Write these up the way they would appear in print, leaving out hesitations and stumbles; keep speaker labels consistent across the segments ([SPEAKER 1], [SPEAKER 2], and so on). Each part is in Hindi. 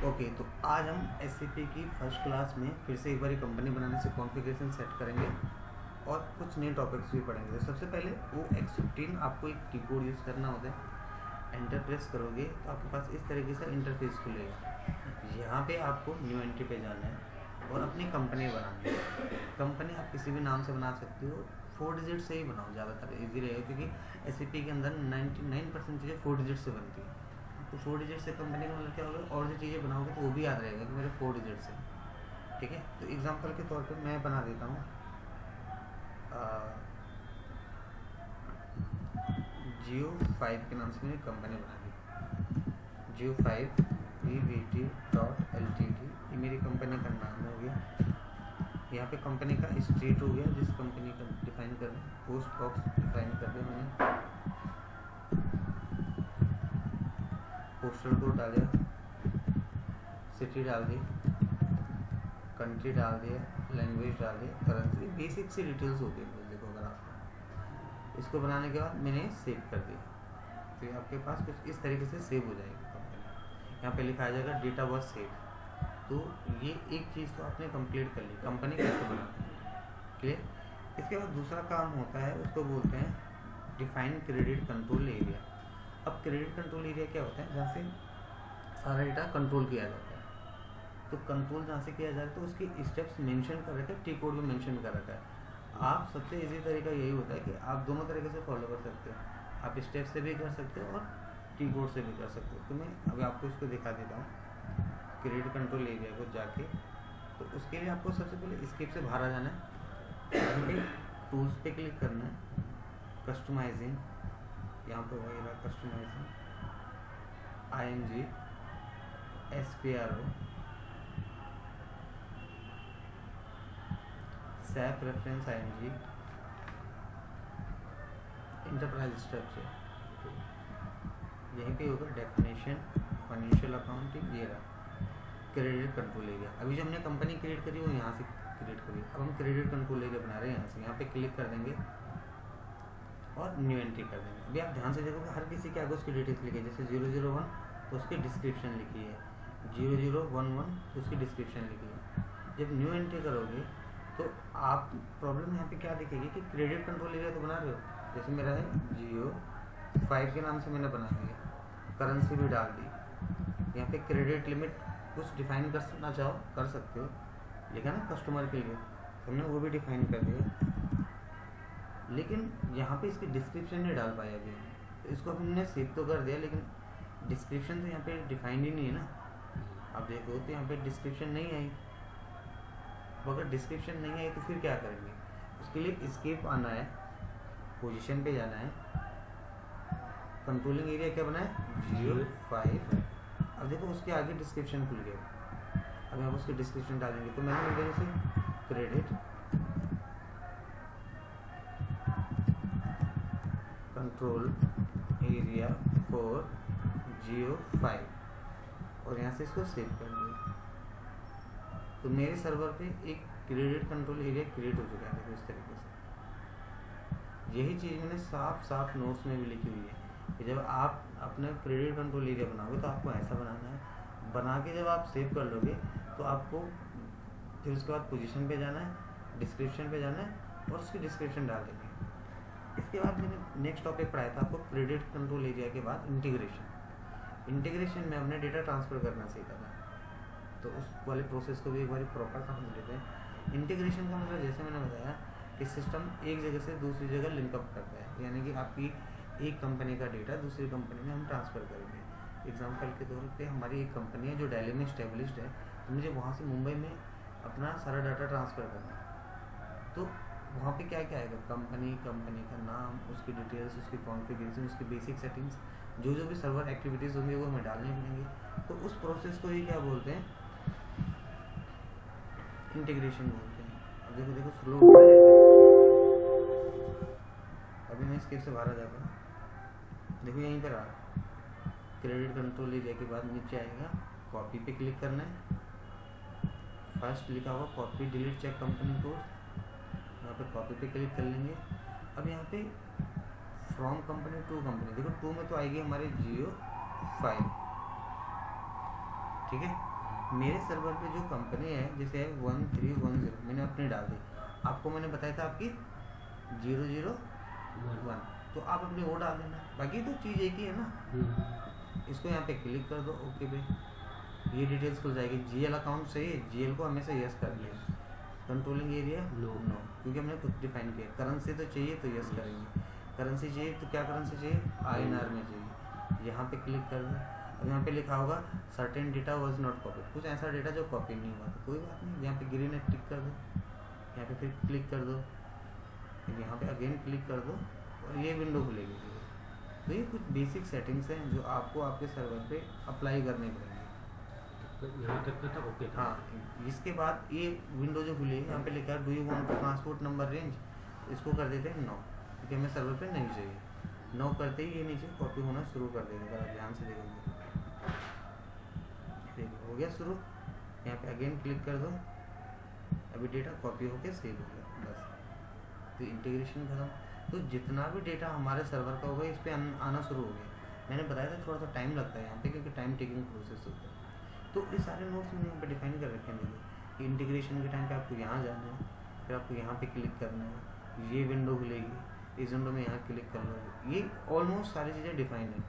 [SPEAKER 1] ओके, तो आज हम SAP की फर्स्ट क्लास में फिर से एक बार कंपनी बनाने से कॉन्फ़िगरेशन सेट करेंगे और कुछ नए टॉपिक्स भी पढ़ेंगे। तो सबसे पहले वो X15 आपको एक कीबोर्ड यूज़ करना होता है। एंटर प्रेस करोगे तो आपके पास इस तरीके से इंटरफेस खुलेगा। यहाँ पे आपको न्यू एंट्री पे जाना है और अपनी कंपनी बनानी है। कंपनी आप किसी भी नाम से बना सकते हो, 4 डिजिट से ही बनाओ, ज़्यादातर ईजी रहेगा क्योंकि SAP के अंदर 99% चीज़ें 4 डिजिट से बनती है। तो 4 डिजिट से कंपनी का मतलब क्या होगा, और जो चीज़ें बनाओगे तो वो भी याद रहेगा कि मेरे 4 डिजिट से। ठीक है, तो एग्जांपल के तौर पे मैं बना देता हूँ जियो 5 के नाम से मैंने कंपनी बना दी, जियो 5 EVT.LTD, ये मेरी कंपनी का नाम हो गया। यहाँ पे कंपनी का स्ट्रीट हो गया जिस कंपनी का डिफाइन कर रहे हैं, पोस्ट बॉक्स डिफाइन कर दिया मैंने, पोस्टल कोड डाल दिया, सिटी डाल दी, कंट्री डाल दिया, लैंग्वेज डाल दिया, करेंसी, बेसिक सी डिटेल्स होती है। देखो अगर आप इसको बनाने के बाद मैंने सेव कर दिया तो ये आपके पास कुछ इस तरीके से सेव हो जाएगी कंपनी। यहाँ पे लिखा आ जाएगा डेटा वॉज सेव। तो ये एक चीज़ तो आपने कंप्लीट कर ली, कंपनी कैसे बनाते हैं, क्लियर। इसके बाद दूसरा काम होता है, उसको बोलते हैं डिफाइन क्रेडिट कंट्रोल एरिया। अब क्रेडिट कंट्रोल एरिया क्या होता है, जहाँ से सारा डेटा कंट्रोल किया जाता है। तो कंट्रोल जहाँ से किया जाए तो उसके स्टेप्स मेंशन कर रखे हैं, टी कोड में मेंशन कर रखा है। आप सबसे इजी तरीका यही होता है कि आप दोनों तरीके से फॉलो कर सकते हो, आप स्टेप से भी कर सकते हो और टी कोड से भी कर सकते हो। तो मैं अभी आपको इसको दिखा देता हूँ क्रेडिट कंट्रोल एरिया को जाके। तो उसके लिए आपको सबसे पहले स्केप से बाहर आ जाना है, यहाँ पे टूल्स पे क्लिक करना है, कस्टमाइजिंग, यहाँ पे वगैरह customising, IMG SPRO, SAP reference IMG, enterprise structure, यहीं पे होगा डेफिनेशन, फाइनेंशियल अकाउंटिंग, ये रहा क्रेडिट कंट्रोल एरिया। अभी जो हमने कंपनी क्रिएट करी वो यहाँ से क्रिएट करी, अब हम क्रेडिट कंट्रोल एरिया बना रहे हैं। यहाँ से यहाँ पे क्लिक कर देंगे और न्यू एंट्री कर देंगे। अभी आप ध्यान से देखोगे हर किसी के आगे उसकी डिटेल्स लिखी है, जैसे 001 तो उसकी डिस्क्रिप्शन लिखी है, 0011 तो उसकी डिस्क्रिप्शन लिखी है। जब न्यू एंट्री करोगे तो आप प्रॉब्लम यहाँ पे क्या दिखेगी कि क्रेडिट कंट्रोल एरिया तो बना रहे हो, जैसे मेरा है जियो 5 के नाम से मैंने बना दिया, करेंसी भी डाल दी, यहाँ पे क्रेडिट लिमिट कुछ डिफाइन करना चाहो कर सकते हो, लिखा ना कस्टमर के लिए, हमने वो भी डिफाइन कर दिया। लेकिन यहाँ पे इसकी डिस्क्रिप्शन नहीं डाल पाया अभी, तो इसको हमने सेव तो कर दिया लेकिन डिस्क्रिप्शन तो यहाँ पे डिफाइंड ही नहीं है ना। आप देखो तो यहाँ पे डिस्क्रिप्शन नहीं आई, अगर डिस्क्रिप्शन नहीं आई तो फिर क्या करेंगे, उसके लिए स्केप आना है, पोजीशन पे जाना है, कंट्रोलिंग एरिया क्या बना है 05। अब देखो उसके आगे डिस्क्रिप्शन खुल गया, अब आप उसकी डिस्क्रिप्शन डालेंगे तो मैंने लिखा जैसे क्रेडिट कंट्रोल एरिया फॉर जियो 5 और यहाँ से इसको सेव कर दिया। तो मेरे सर्वर पे एक क्रेडिट कंट्रोल एरिया क्रिएट हो चुका है। देखो इस तरीके से यही चीज़ मैंने साफ साफ नोट्स में भी लिखी हुई है कि जब आप अपना क्रेडिट कंट्रोल एरिया बनाओगे तो आपको ऐसा बनाना है। बना के जब आप सेव कर लोगे तो आपको फिर उसके बाद पोजीशन पे जाना है, डिस्क्रिप्शन पे जाना है और उसकी डिस्क्रिप्शन डाल देंगे। इसके बाद मैंने नेक्स्ट टॉपिक पढ़ाया था आपको क्रेडिट कंट्रोल एरिया के बाद इंटीग्रेशन में हमने डेटा ट्रांसफ़र करना सीखा था, तो उस वाले प्रोसेस को भी एक बार प्रॉपर समझ लेते हैं। इंटीग्रेशन का मतलब जैसे मैंने बताया कि सिस्टम एक जगह से दूसरी जगह लिंकअप करता है, यानी कि आपकी एक कंपनी का डेटा दूसरी कंपनी में हम ट्रांसफ़र करेंगे। एग्जांपल के तौर पे हमारी एक कंपनी है जो दिल्ली में इस्टेब्लिश्ड है, तो मुझे वहाँ से मुंबई में अपना सारा डाटा ट्रांसफ़र करना है। तो वहाँ पे क्या क्या आएगा, कंपनी का नाम, उसकी डिटेल्स, उसकी कॉन्फ़िगरेशन, उसकी बेसिक सेटिंग्स, जो भी सर्वर एक्टिविटीज़ होंगी वो हमें डालने पड़ेंगे। तो उस प्रोसेस को ही क्या बोलते हैं, इंटीग्रेशन बोलते हैं। अब देखो देखो स्लो हो रहा है, अभी मैं स्केप से बाहर आ जाता हूँ। देखो यहीं पर आ क्रेडिट कंट्रोल एरिया के बाद नीचे आएगा, कॉपी पे क्लिक करना है, फर्स्ट लिखा हुआ copy delete check company code, यहाँ पे कॉपी पे क्लिक कर लेंगे। अब यहाँ पे फ्रॉम कंपनी टू कंपनी, देखो टू में तो आएगी हमारे जियो 5, ठीक है। मेरे सर्वर पे जो कंपनी है जैसे है 1310 मैंने अपनी डाल दी, आपको मैंने बताया था आपकी 001, तो आप अपनी वो डाल देना, बाकी तो चीज़ एक ही है ना। इसको यहाँ पे क्लिक कर दो, ओके पे, ये डिटेल्स खुल जाएगी। जीएल अकाउंट चाहिए, जीएल को हमेशा यस कर दिया। कंट्रोलिंग एरिया नो, क्योंकि हमने खुद डिफाइन किया। करेंसी तो चाहिए तो यस करेंगे, करेंसी चाहिए तो क्या करेंसी चाहिए, INR में चाहिए, यहाँ पे क्लिक कर दो। अब यहाँ पे लिखा होगा certain data was not copy, कुछ ऐसा डेटा जो कॉपी नहीं हुआ, तो कोई बात नहीं, यहाँ पे ग्रीन टिक कर दो, यहाँ पे फिर क्लिक कर दो, यहाँ पे अगेन क्लिक कर दो और ये विंडो खुलेगी। तो ये कुछ बेसिक सेटिंग्स हैं जो आपको आपके सर्वर पे अप्लाई करने पड़ेंगे।
[SPEAKER 2] यहाँ तक का था ओके था।
[SPEAKER 1] हाँ, इसके बाद ये विंडो जो खुली है, यहाँ पे लिखा है do you want transport number range, इसको कर देते हैं नो, क्योंकि हमें सर्वर पे नहीं चाहिए। नो करते ही ये नीचे कॉपी होना शुरू कर देगा, अगर आप ध्यान से देखोगे। देखो हो गया शुरू, यहाँ पे अगेन क्लिक कर दो, अभी डेटा कॉपी होके सेव हो गया, बस। तो इंटीग्रेशन खत्म। तो जितना भी डेटा हमारे सर्वर का होगा इस पर आना शुरू हो गया। मैंने बताया था थोड़ा सा टाइम लगता है यहाँ पे, क्योंकि टाइम टेकिंग प्रोसेस होता है। तो ये सारे नोट्स मैंने यहाँ पे डिफाइन कर रखे हैं। देखिए कि इंटीग्रेशन के टाइम पे आपको यहाँ जाना है, फिर आपको यहाँ पे क्लिक करना है, ये विंडो खुलेगी, इस विंडो में यहाँ क्लिक कर लो। ये ऑलमोस्ट सारी चीज़ें डिफाइन है।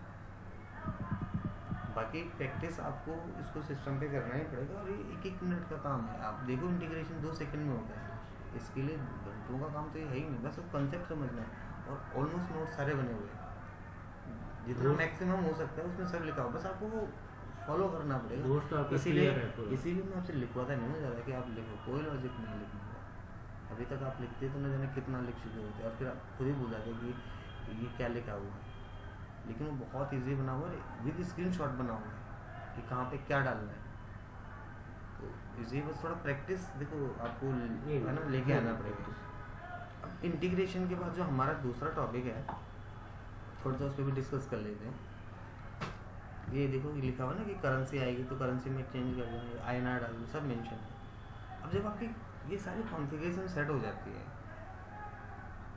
[SPEAKER 1] बाकी प्रैक्टिस आपको इसको सिस्टम पे करना ही पड़ेगा, और ये 1-1 मिनट का काम है। आप देखो इंटीग्रेशन 2 सेकंड में होता है, इसके लिए घंटों का काम तो ये है ही नहीं, बस कंसेप्ट समझना है। और ऑलमोस्ट नोट सारे बने हुए हैं, जितना मैक्सिमम हो सकता है उसमें सब लिखा हो, बस आपको वो फॉलो करना पड़ेगा। इसीलिए मैं आपसे लिखवाता नहीं ना ज़्यादा कि आप लिखो, कोई लॉजिक नहीं लिखने का। अभी तक आप लिखते तो न जाने कितना लिख चुके होते, और फिर आप खुद ही भूल जाते कि ये क्या लिखा हुआ है। लेकिन वो बहुत इजी बना हुआ है, विद स्क्रीनशॉट बना हुआ है कि कहाँ पे क्या डालना है। तो इजी, बस थोड़ा प्रैक्टिस देखो आपको है ना लेके आना पड़ेगा। अब इंटीग्रेशन के बाद जो हमारा दूसरा टॉपिक है, थोड़ा सा उस पर भी डिस्कस कर लेते हैं। ये देखो ये लिखा हुआ ना कि करेंसी आएगी तो करेंसी में चेंज कर देंगे, INR डाल देंगे, सब मेंशन है। अब जब आपकी ये सारी कॉन्फ़िगरेशन सेट हो जाती है,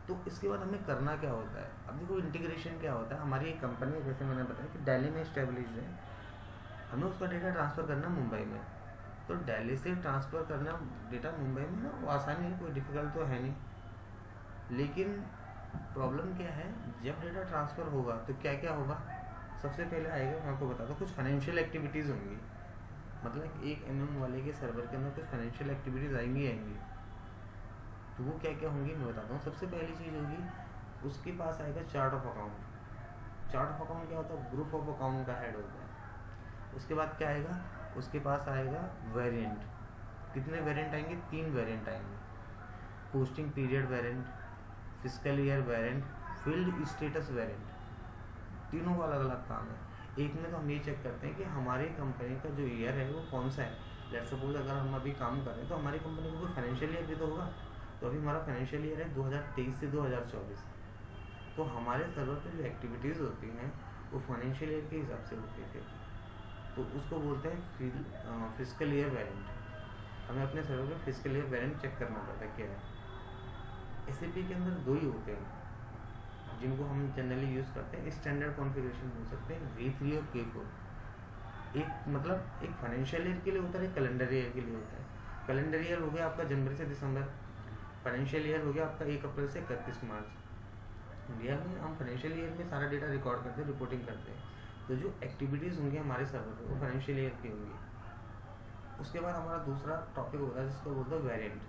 [SPEAKER 1] तो इसके बाद हमें करना क्या होता है। अब देखो इंटीग्रेशन क्या होता है, हमारी एक कंपनी जैसे मैंने बताया कि दिल्ली में इस्टेब्लिश्ड है, हमें उसका डेटा ट्रांसफ़र करना मुंबई में। तो दिल्ली से ट्रांसफ़र करना डेटा मुंबई में ना, वो आसान है, कोई डिफ़िकल्ट तो है नहीं। लेकिन प्रॉब्लम क्या है, जब डेटा ट्रांसफ़र होगा तो क्या क्या होगा। सबसे पहले आएगा, मैं आपको बताता हूँ, कुछ फाइनेंशियल एक्टिविटीज़ होंगी। मतलब एक MM वाले के सर्वर के अंदर कुछ फाइनेंशियल एक्टिविटीज़ आएंगी। तो वो क्या क्या होंगी मैं बताता हूँ। सबसे पहली चीज़ होगी, उसके पास आएगा chart of account. Chart of account क्या होता है, ग्रुप ऑफ अकाउंट का हेड होता है। उसके बाद क्या आएगा, उसके पास आएगा वेरिएंट। कितने वेरिएंट आएंगे, 3 वेरिएंट आएंगे। Posting period variant, fiscal year variant, field status variant. तीनों का अलग अलग काम है। एक में तो हम ये चेक करते हैं कि हमारी कंपनी का जो ईयर है वो कौन सा है। लेट्स सपोज अगर हम अभी काम कर रहे हैं तो हमारी कंपनी को कोई फाइनेंशियल ईयर भी तो होगा। तो अभी हमारा फाइनेंशियल ईयर है 2023 से 2024। तो हमारे सर्वर पर जो एक्टिविटीज़ होती हैं वो फाइनेंशियल ईयर के हिसाब से होती है। तो उसको बोलते हैं फिस्कल ईयर वेरिएंट। हमें अपने सर्वर पर फिस्कल ईयर वेरिएंट चेक करना पड़ता है क्या है। SAP के अंदर 2 ही होते हैं जिनको हम जनरली यूज़ करते हैं। स्टैंडर्ड कॉन्फ़िगरेशन हो सकते हैं V3 और K4। एक मतलब एक फाइनेंशियल ईयर के लिए होता है, एक कैलेंडर ईयर के लिए होता है। कैलेंडर ईयर हो गया आपका जनवरी से दिसंबर, फाइनेंशियल ईयर हो गया आपका 1 अप्रैल से 31 मार्च। इंडिया में हम फाइनेंशियल ईयर में सारा डेटा रिकॉर्ड करते हैं, रिपोर्टिंग करते हैं। तो जो एक्टिविटीज़ होंगी हमारे सर्वर पर वो फाइनेंशियल ईयर की होंगी। उसके बाद हमारा दूसरा टॉपिक होता है जिसको बोलते हैं वेरिएंट।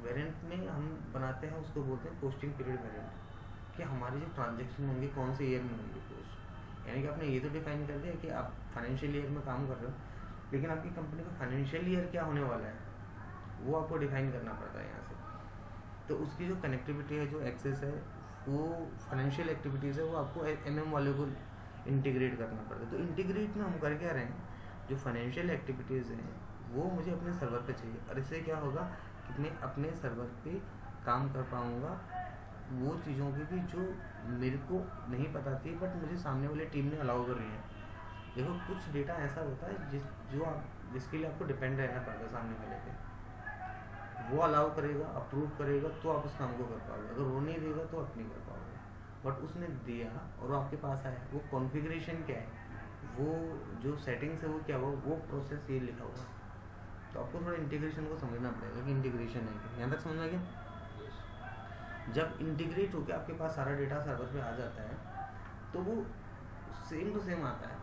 [SPEAKER 1] वेरिएंट में हम बनाते हैं, उसको बोलते हैं पोस्टिंग पीरियड वेरिएंट, कि हमारी जो ट्रांजेक्शन होंगी कौन से ईयर में होंगी पोस्ट। यानी कि आपने ये तो डिफाइन कर दिया कि आप फाइनेंशियल ईयर में काम कर रहे हो, लेकिन आपकी कंपनी का फाइनेंशियल ईयर क्या होने वाला है वो आपको डिफाइन करना पड़ता है यहाँ से। तो उसकी जो कनेक्टिविटी है, जो एक्सेस है, वो फाइनेंशियल एक्टिविटीज़ है, वो आपको MM वाले को इंटीग्रेट करना पड़ता है। तो इंटीग्रेट में हम कर क्या रहे हैं, जो फाइनेंशियल एक्टिविटीज़ हैं वो मुझे अपने सर्वर पे चाहिए, और इससे क्या होगा कि मैं अपने सर्वर पे काम कर पाऊँगा वो चीज़ों की भी जो मेरे को नहीं पता थी बट मुझे सामने वाली टीम ने अलाउ कर रही है। देखो कुछ डेटा ऐसा होता है जिसके लिए आपको डिपेंड रहना पड़ता है सामने वाले पे। वो अलाउ करेगा, अप्रूव करेगा तो आप उस काम को कर पाओगे, अगर वो नहीं देगा तो आप नहीं कर पाओगे। बट उसने दिया और वो आपके पास आया, वो कॉन्फ़िगरेशन क्या है वो जो सेटिंग्स है वो क्या हुआ, वो प्रोसेस ये लिखा हुआ। तो आपको थोड़ा इंटीग्रेशन को समझना पड़ेगा कि इंटीग्रेशन है क्या। यहाँ तक समझ में आ गया। जब इंटीग्रेट होकर आपके पास सारा डेटा सर्वर पे आ जाता है तो वो सेम टू सेम आता है,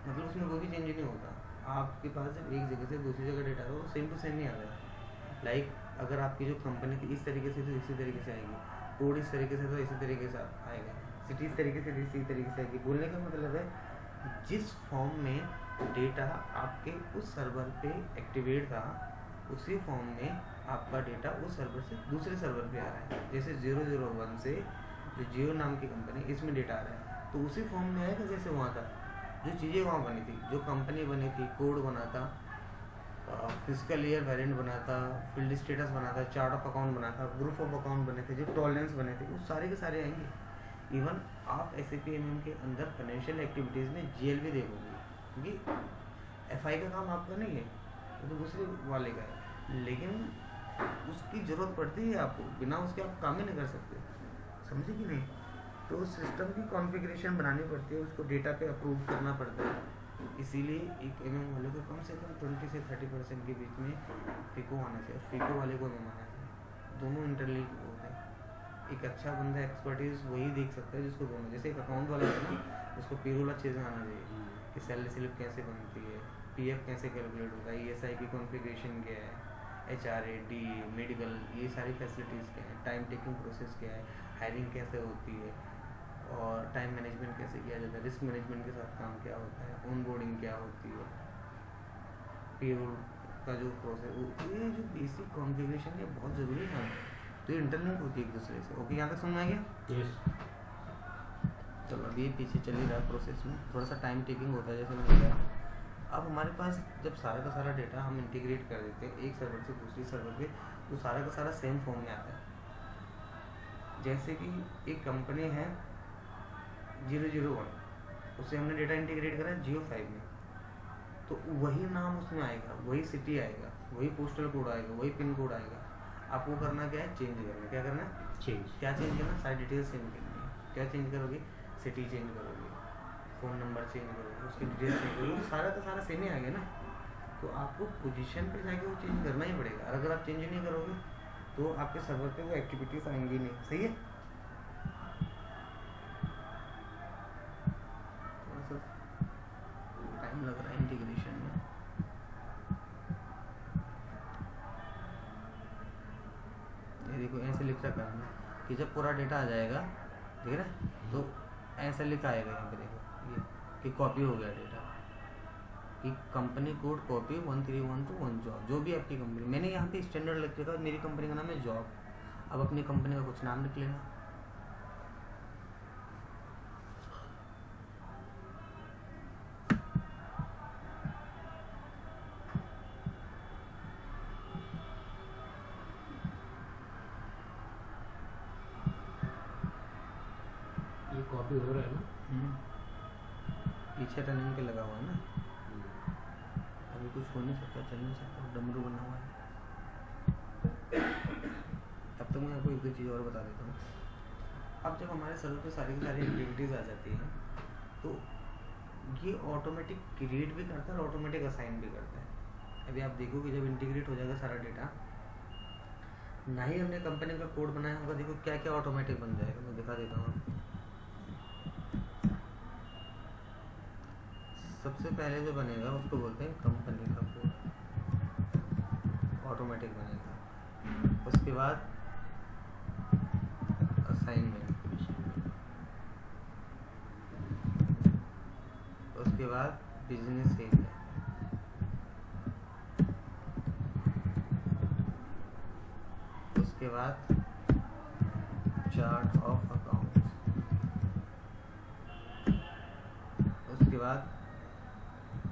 [SPEAKER 1] मतलब उसमें कोई भी चेंज नहीं होता। आपके पास जब एक जगह से दूसरी जगह डेटा है वो सेम टू सेम ही आता है। लाइक अगर आपकी जो कंपनी थी इस तरीके से तो इसी तरीके से आएगी, कोड इस तरीके से तो इसी तरीके से आएगा, सिटी इस तरीके से इसी तरीके से आएगी। बोलने का मतलब है जिस फॉर्म में डेटा आपके उस सर्वर पे एक्टिवेट था उसी फॉर्म में आपका डेटा उस सर्वर से दूसरे सर्वर पे आ रहा है। जैसे 001 से जो जियो नाम की कंपनी इसमें डेटा आ रहा है तो उसी फॉर्म में आएगा जैसे वहाँ था। जो चीज़ें वहाँ बनी थी, जो कंपनी बनी थी, कोड बना था, फिजिकल ईयर वेरिएंट बना था, फील्ड स्टेटस बना था, चार्ट ऑफ अकाउंट बना था, ग्रुप ऑफ अकाउंट बने थे, जो टॉलरेंस बने थे, वो सारे के सारे आएंगे। इवन आप SAP MM के अंदर फाइनेंशियल एक्टिविटीज़ में GL भी देखोगे, क्योंकि FI का काम आपका नहीं है, वो तो दूसरे वाले का है, लेकिन उसकी ज़रूरत पड़ती है आपको, बिना उसके आप काम ही नहीं कर सकते, समझे कि नहीं। तो सिस्टम की कॉन्फ़िगरेशन बनानी पड़ती है, उसको डेटा पे अप्रूव करना पड़ता है। इसीलिए एक MM वाले को कम से कम 20 से 30% के बीच में FICO आना चाहिए, FICO वाले को MM आना चाहिए। दोनों इंटरलिंक होते हैं। एक अच्छा बंदा एक्सपर्टीज वही देख सकता है जिसको दोनों, जैसे एक अकाउंट वाला है ना, उसको पेरोल अच्छे से आना चाहिए कि सैलरी स्लिप कैसे बनती है, PF कैसे कैलकुलेट होता है, ESI की कॉन्फ़िगरेशन क्या है, HRA, DA, मेडिकल, ये सारी फैसिलिटीज़ क्या है, टाइम टेकिंग प्रोसेस क्या है, हायरिंग कैसे होती है, और टाइम मैनेजमेंट कैसे किया जाता है, रिस्क मैनेजमेंट के साथ काम क्या होता है, ऑनबोर्डिंग क्या होती है, पेरोल का जो प्रोसेस, ये जो बेसिक कॉन्फ़िगरेशन है बहुत ज़रूरी है। तो ये इंटरलिंक होती है एक दूसरे से। ओके, यहाँ तक समझ आ गया।
[SPEAKER 2] यस।
[SPEAKER 1] चलो अभी ये पीछे चल ही रहा है प्रोसेस में, थोड़ा सा टाइम टेकिंग होता है जैसे मैंने कहा। अब हमारे पास जब सारा का सारा डेटा हम इंटीग्रेट कर देते हैं एक सर्वर से दूसरी सर्वर पे, तो सारा का सारा सेम फॉर्म में आता है। जैसे कि एक कंपनी है 001, उससे हमने डेटा इंटीग्रेट करा है Jio5 में, तो वही नाम उसमें आएगा, वही सिटी आएगा, वही पोस्टल कोड आएगा, वही पिन कोड आएगा। आपको करना क्या है, चेंज करना। क्या करना है,
[SPEAKER 2] चेंज।
[SPEAKER 1] क्या चेंज करना, सारी डिटेल्स चेंज करनी है। क्या चेंज करोगे, सिटी चेंज करोगे, फ़ोन नंबर चेंज करोगे, उसकी डिटेल्स चेंज करोगे, सारा का सारा सेम ही आ गया ना। तो आपको पोजीशन पे जाके वो चेंज करना ही पड़ेगा। और अगर आप चेंज नहीं करोगे तो आपके सर्वर पे वो एक्टिविटीज़ आएंगी नहीं। सही है। थोड़ा सा टाइम लग रहा है इंटीग्रेशन में। ये देखो ऐसे लिख रखा है कि जब पूरा डेटा आ जाएगा, ठीक है ना, तो ऐसा लिखा आएगा यहाँ पे, देखो ये कि कॉपी हो गया डेटा, कि कंपनी कोड कॉपी 1312 जॉब, जो भी आपकी कंपनी, मैंने यहाँ पे स्टैंडर्ड लिख रखा, मेरी कंपनी का नाम है जॉब। अब अपनी कंपनी का कुछ नाम लिख लेना।
[SPEAKER 2] ये कॉपी हो रहा है ना,
[SPEAKER 1] पीछे टर्निंग पे लगा हुआ है ना, अभी कुछ हो नहीं सकता, चल नहीं सकता, डमरू बना हुआ है। अब तो मैं आपको एक दो चीज़ और बता देता हूँ। अब जब हमारे सर्वर पे सारी की सारी एक्टिविटीज़ आ जाती हैं तो ये ऑटोमेटिक क्रिएट भी करता है और ऑटोमेटिक असाइन भी करता है। अभी आप देखो कि जब इंटीग्रेट हो जाएगा सारा डेटा, ना ही हमने कंपनी का कोड बनाया होगा, देखो क्या क्या ऑटोमेटिक बन जाएगा। मैं दिखा देता हूँ आपको। सबसे पहले जो बनेगा उसको बोलते हैं कंपनी का कोड, ऑटोमेटिक बनेगा। उसके बाद असाइनमेंट, उसके बाद बिजनेस एरिया, उसके बाद चार्ट ऑफ अकाउंट, उसके बाद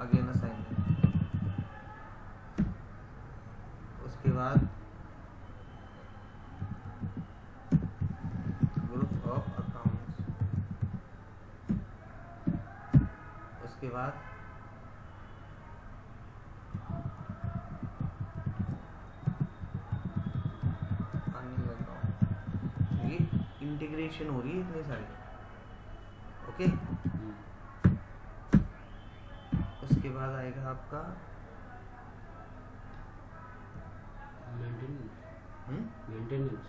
[SPEAKER 1] अगेन असाइनमेंट, उसके बाद ग्रुप ऑफ अकाउंट्स, उसके बाद अर्निंग अकाउंट। ये इंटीग्रेशन हो रही है इतनी सारी। ओके, बाद आएगा आपका
[SPEAKER 2] मेंटेनेंस।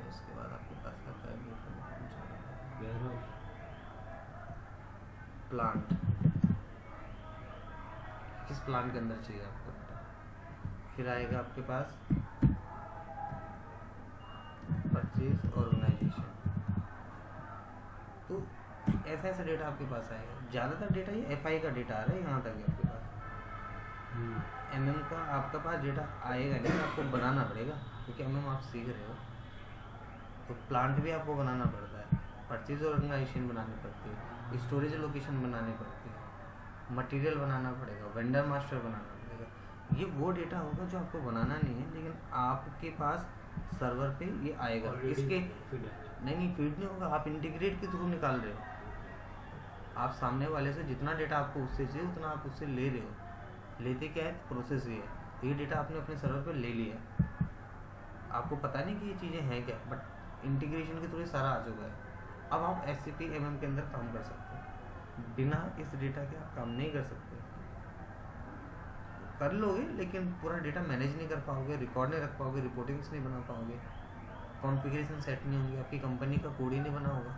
[SPEAKER 1] इसके बाद आपके पास आता है
[SPEAKER 2] वेयरहाउस।
[SPEAKER 1] प्लांट। किस प्लांट के अंदर चाहिए आपको? फिर आएगा आपके पास परचेज ऑर्गेनाइजेशन। तो ऐसा डेटा आपके पास आएगा। ज़्यादातर डेटा ये एफआई का डेटा आ रहा है यहाँ तक है आपके पास। एमएम का आपका पास डेटा आएगा नहीं, आपको बनाना पड़ेगा क्योंकि एमएम आप सीख रहे हो। तो प्लांट भी आपको बनाना पड़ता है, परचेज ऑर्गेनाइजेशन बनानी पड़ती है, स्टोरेज लोकेशन बनानी पड़ती है, मटेरियल बनाना पड़ेगा, वेंडर मास्टर बनाना पड़ेगा। ये वो डेटा होगा जो आपको बनाना नहीं है, लेकिन आपके पास सर्वर पे ये आएगा। इसके नहीं फीड नहीं होगा, आप इंटीग्रेट के थ्रू निकाल रहे हो। आप सामने वाले से जितना डेटा आपको उससे चाहिए उतना आप उससे ले रहे हो। लेते क्या है, प्रोसेस ये है। ये डेटा आपने अपने सर्वर पे ले लिया, आपको पता नहीं कि ये चीज़ें हैं क्या, बट इंटीग्रेशन के थ्रू सारा आ चुका है। अब आप SAP MM के अंदर काम कर सकते हो। बिना इस डेटा के आप काम नहीं कर सकते। कर लोगे लेकिन पूरा डेटा मैनेज नहीं कर पाओगे, रिकॉर्ड नहीं रख पाओगे, रिपोर्टिंग्स नहीं बना पाओगे, कॉन्फ़िगरेशन सेट नहीं होंगे, आपकी कंपनी का कोड ही नहीं बना होगा।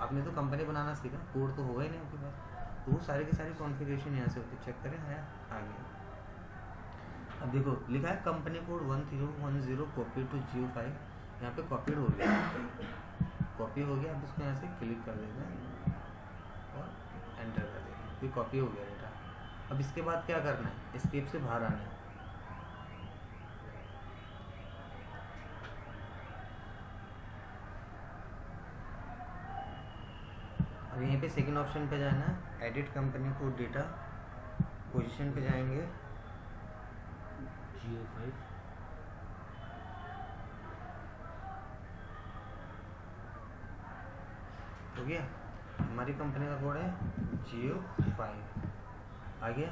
[SPEAKER 1] आपने तो कंपनी बनाना सीखा, कोड तो होगा ही नहीं आपके पास। तो वो सारी की सारी कॉन्फ़िगरेशन यहाँ से होती है। चेक करें, आया आ गया। अब देखो लिखा है company code 1010 copy to Geo5। यहाँ पे कॉपीड हो गया, कॉपी हो गया। अब इसको यहाँ से क्लिक कर देना और एंटर कर देना, ये कॉपी हो गया डेटा। अब इसके बाद क्या करना है, एस्केप से बाहर आना है। अब यहीं पे सेकंड ऑप्शन पे जाना है, edit company code data, position पे जाएंगे,
[SPEAKER 2] Geo5
[SPEAKER 1] हो गया। हमारी कंपनी का कोड है Geo5 आ गया।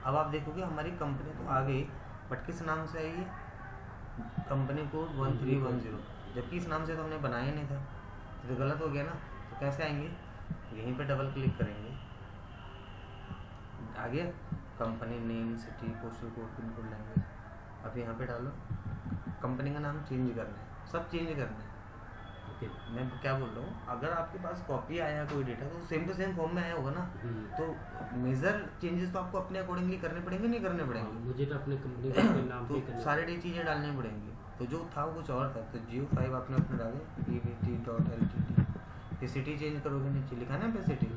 [SPEAKER 1] अब आप देखोगे हमारी कंपनी तो आ गई, बट किस नाम से आई है, कंपनी कोड 1310, जबकि इस नाम से तो हमने बनाया नहीं था, तो गलत हो गया ना। तो कैसे आएंगे, यहीं पे डबल क्लिक करेंगे, आ गया company name, city, postal code, pin code, language. अब यहाँ पे डालो, कंपनी का नाम चेंज करना है, सब चेंज करना है। मैं क्या बोल रहा हूँ, अगर आपके पास कॉपी आया कोई डेटा तो सेम टू सेम फॉर्म में आया होगा ना, तो मेजर चेंजेस तो आपको अपने अकॉर्डिंगली करने पड़ेंगे, नहीं करने पड़ेंगे?
[SPEAKER 2] मुझे तो अपने कंपनी के नाम
[SPEAKER 1] तो सारे चीज़ें डालनी पड़ेंगी। तो जो था वो कुछ और था, तो Geo5 आपने अपने डाले pvt.ltd। फिर सिटी चेंज करोगे, नीचे लिखा ना पे सिटी,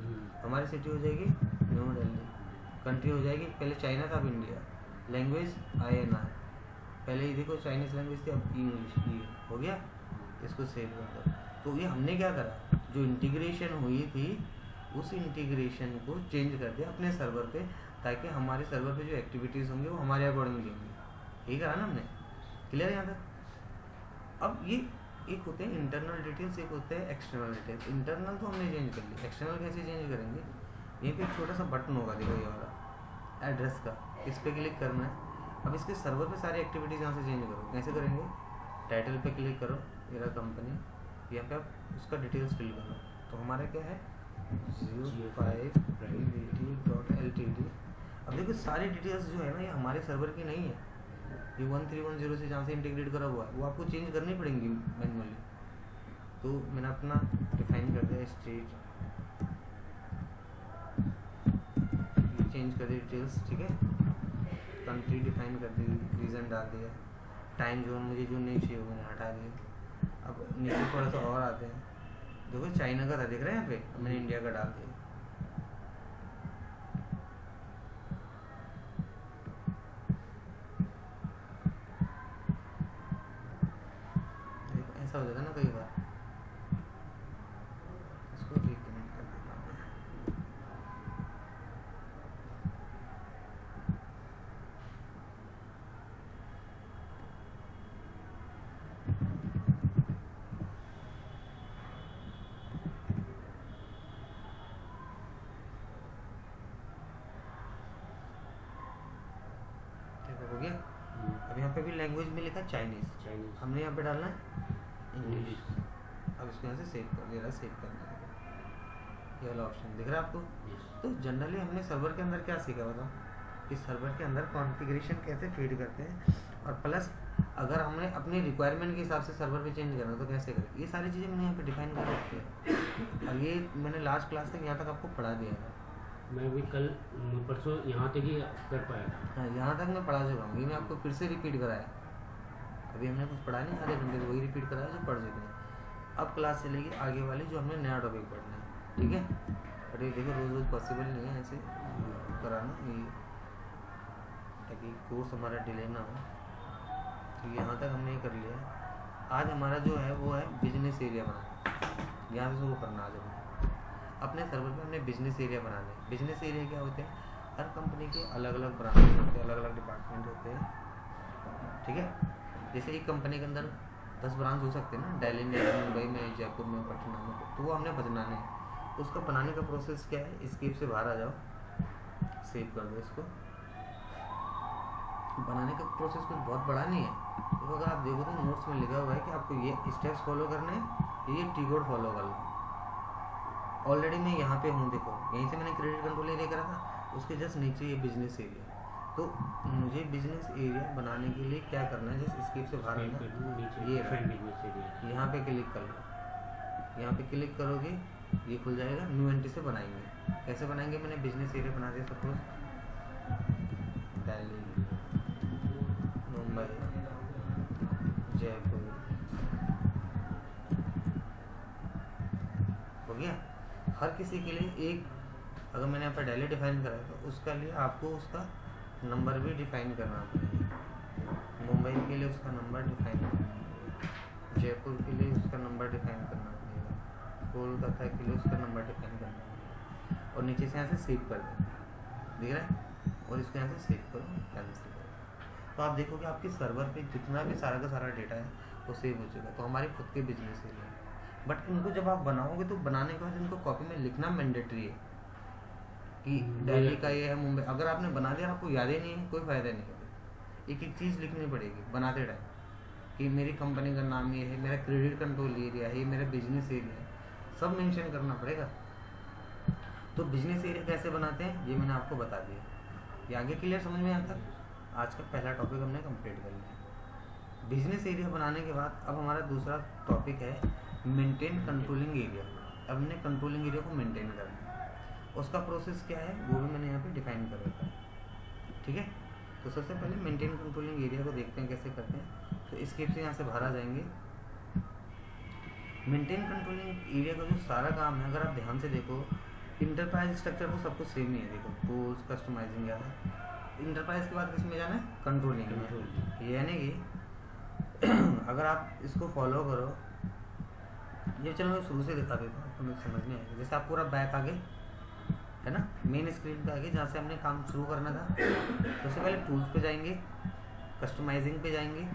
[SPEAKER 1] हमारी सिटी हो जाएगी न्यू दिल्ली, कंट्री हो जाएगी, पहले चाइना था अब इंडिया, लैंग्वेज INR, पहले ही देखो चाइनीज लैंग्वेज थी, अब इंग्लिश की हो गया। इसको सेव कर दो। तो ये हमने क्या करा, जो इंटीग्रेशन हुई थी उस इंटीग्रेशन को चेंज कर दिया अपने सर्वर पे, ताकि हमारे सर्वर पे जो एक्टिविटीज़ होंगी वो हमारे अकॉर्डिंगली होंगी। यही करा ना हमने, क्लियर यहाँ तक? अब ये एक होते हैं इंटरनल डिटेल्स, एक होते हैं एक्सटर्नल डिटेल्स। इंटरनल तो हमने चेंज कर ली, एक्सटर्नल कैसे चेंज करेंगे, यहीं पे एक छोटा सा बटन होगा, देखो ये वाला एड्रेस का, इस पर क्लिक करना है। अब इसके सर्वर पे सारी एक्टिविटीज़ यहाँ से चेंज करो, कैसे करेंगे, टाइटल पे क्लिक करो, मेरा कंपनी, यहाँ पे आप उसका डिटेल्स फिल करो। तो हमारा क्या है Geo5pvt.ltd। अब देखो सारी डिटेल्स जो है ना, ये हमारे सर्वर की नहीं है, ये 1310 से जहाँ से इंटीग्रेट करा हुआ है वो आपको चेंज करनी पड़ेंगी मैनुअली। तो मैंने अपना डिफाइन कर दिया, स्टेट चेंज कर दी डिटेल्स, ठीक है, कंट्री डिफाइन कर दी, रीज़न डाल दिया, टाइम जोन मुझे जो नहीं चाहिए वो मैंने हटा दिया। अब नीचे थोड़ा सा और आते हैं, देखो चाइना का था, देख रहे हैं यहाँ पे, मैंने इंडिया का डाल दिया। देखो ऐसा हो जाता है ना कई बार, इसको रिकनेक्ट कर देता हूँ। हो गया। अब यहाँ पे भी लैंग्वेज में लिखा चाइनीज, हमने यहाँ पे डालना है इंग्लिश। अब इसको यहाँ से सेव कर दे रहा, सेव करना है, ये वाला ऑप्शन दिख रहा है आपको।
[SPEAKER 2] Yes.
[SPEAKER 1] तो जनरली हमने सर्वर के अंदर क्या सीखा बताओ, कि सर्वर के अंदर कॉन्फ़िगरेशन कैसे फीड करते हैं, और प्लस अगर हमने अपनी रिक्वायरमेंट के हिसाब से सर्वर पे चेंज करना तो कैसे करें, ये सारी चीज़ें मैंने यहाँ पे डिफाइन कर रखी है। और ये मैंने लास्ट क्लास तक यहाँ तक आपको पढ़ा दिया है।
[SPEAKER 2] मैं भी कल परसों यहाँ तक ही कर पाया था।
[SPEAKER 1] हाँ, यहाँ तक मैं पढ़ा चुका हूँ, ये मैं आपको फिर से रिपीट कराया। अभी हमने कुछ पढ़ा नहीं, आधे घंटे वही रिपीट कराया जो पढ़ चुके हैं। अब क्लास चलेगी आगे वाली जो हमने नया टॉपिक पढ़ना है, ठीक है। बट ये देखो रोज़ रोज़ पॉसिबल नहीं है ऐसे कराना, ये ताकि कोर्स हमारा डिले ना हो। तो यहाँ तक हमने ये कर लिया है। आज हमारा जो है वो है बिजनेस एरिया बनाना, यहाँ से वो करना आज हमें अपने सर्वर पे हमने बिजनेस एरिया बनाना है। बिजनेस एरिया क्या होते हैं, हर कंपनी के अलग अलग ब्रांच होते हैं, अलग अलग डिपार्टमेंट होते हैं, ठीक है। जैसे एक कंपनी के अंदर 10 ब्रांच हो सकते हैं ना, दिल्ली में, मुंबई में, जयपुर में, पटना में, तो वो हमने बनाने हैं। तो उसका बनाने का प्रोसेस क्या है, एस्केप से बाहर आ जाओ, सेव कर दो इसको। बनाने का प्रोसेस कुछ बहुत बड़ा नहीं है। तो अगर आप देखो तो नोट्स में लिखा हुआ है कि आपको ये स्टेप्स फॉलो करने हैं, ये टी कोड फॉलो कर लो। ऑलरेडी मैं यहाँ पे हूँ, देखो यहीं से मैंने क्रेडिट कंट्रोल एरिया करा था, उसके जस्ट नीचे ये बिजनेस एरिया। तो मुझे बिजनेस एरिया बनाने के लिए क्या करना है, जस्ट एस्केप से बाहर आना है, ये रहा, यहाँ पे क्लिक कर लो। यहाँ पे क्लिक करोगे ये खुल जाएगा, न्यू एंट्री से बनाएंगे। कैसे बनाएंगे, मैंने बिजनेस एरिया बना दिया सपोज दिल्ली, मुंबई, जयपुर, हो गया। हर किसी के लिए एक, अगर मैंने यहाँ पर दिल्ली डिफाइन करा है तो उसका लिए आपको उसका नंबर भी डिफाइन करना पड़ेगा। मुंबई के लिए उसका नंबर डिफाइन करना पड़ेगा, जयपुर के लिए उसका नंबर डिफाइन करना पड़ेगा, कोलकाता के लिए उसका नंबर डिफाइन करना पड़ेगा। और नीचे से यहाँ से सेव कर दें, दिख रहा है, और इसको यहाँ से सेव करो, कैंसिल करो। तो आप देखोगे आपके सर्वर पे जितना भी सारा का सारा डेटा है वो सेव हो चुका है। तो हमारे खुद के बिजनेस एरिया है, बट इनको जब आप बनाओगे तो बनाने के बाद इनको कॉपी में लिखना मैंडेटरी है कि दिल्ली का ये है, मुंबई। अगर आपने बना दिया आपको याद ही नहीं है, कोई फ़ायदा नहीं है। एक एक चीज़ लिखनी पड़ेगी बनाते टाइम, कि मेरी कंपनी का नाम ये है, मेरा क्रेडिट कंट्रोल एरिया है, ये मेरा बिजनेस एरिया है, सब मेंशन करना पड़ेगा। तो बिजनेस एरिया कैसे बनाते हैं ये मैंने आपको बता दिया। ये आगे क्लियर समझ में आता है। आज का पहला टॉपिक हमने कंप्लीट कर लिया बिजनेस एरिया बनाने के बाद। अब हमारा दूसरा टॉपिक है मेंटेन कंट्रोलिंग एरिया। अब हमने कंट्रोलिंग एरिया को मेंटेन करना है, उसका प्रोसेस क्या है वो भी मैंने यहाँ पे डिफाइन कर रखा है, ठीक है। तो सबसे पहले मेंटेन कंट्रोलिंग एरिया को देखते हैं कैसे करते हैं। तो एस्केप से यहाँ से बाहर आ जाएंगे। मेंटेन कंट्रोलिंग एरिया का जो सारा काम है, अगर आप ध्यान से देखो, इंटरप्राइज स्ट्रक्चर तो सब कुछ सेम ही है। देखो टूल्स, कस्टमाइजिंग, ज़्यादा इंटरप्राइज के बाद किस में जाना है, कंट्रोलिंग में। यानी कि अगर आप इसको फॉलो करो, ये चलो मैं शुरू से दिखा देता हूँ, तुम्हें समझ में आएगा। जैसे आप पूरा बैक आगे है ना, मेन स्क्रीन पे आगे जहाँ से हमने काम शुरू करना था, सबसे पहले टूल्स पे जाएंगे, कस्टमाइजिंग पे जाएंगे,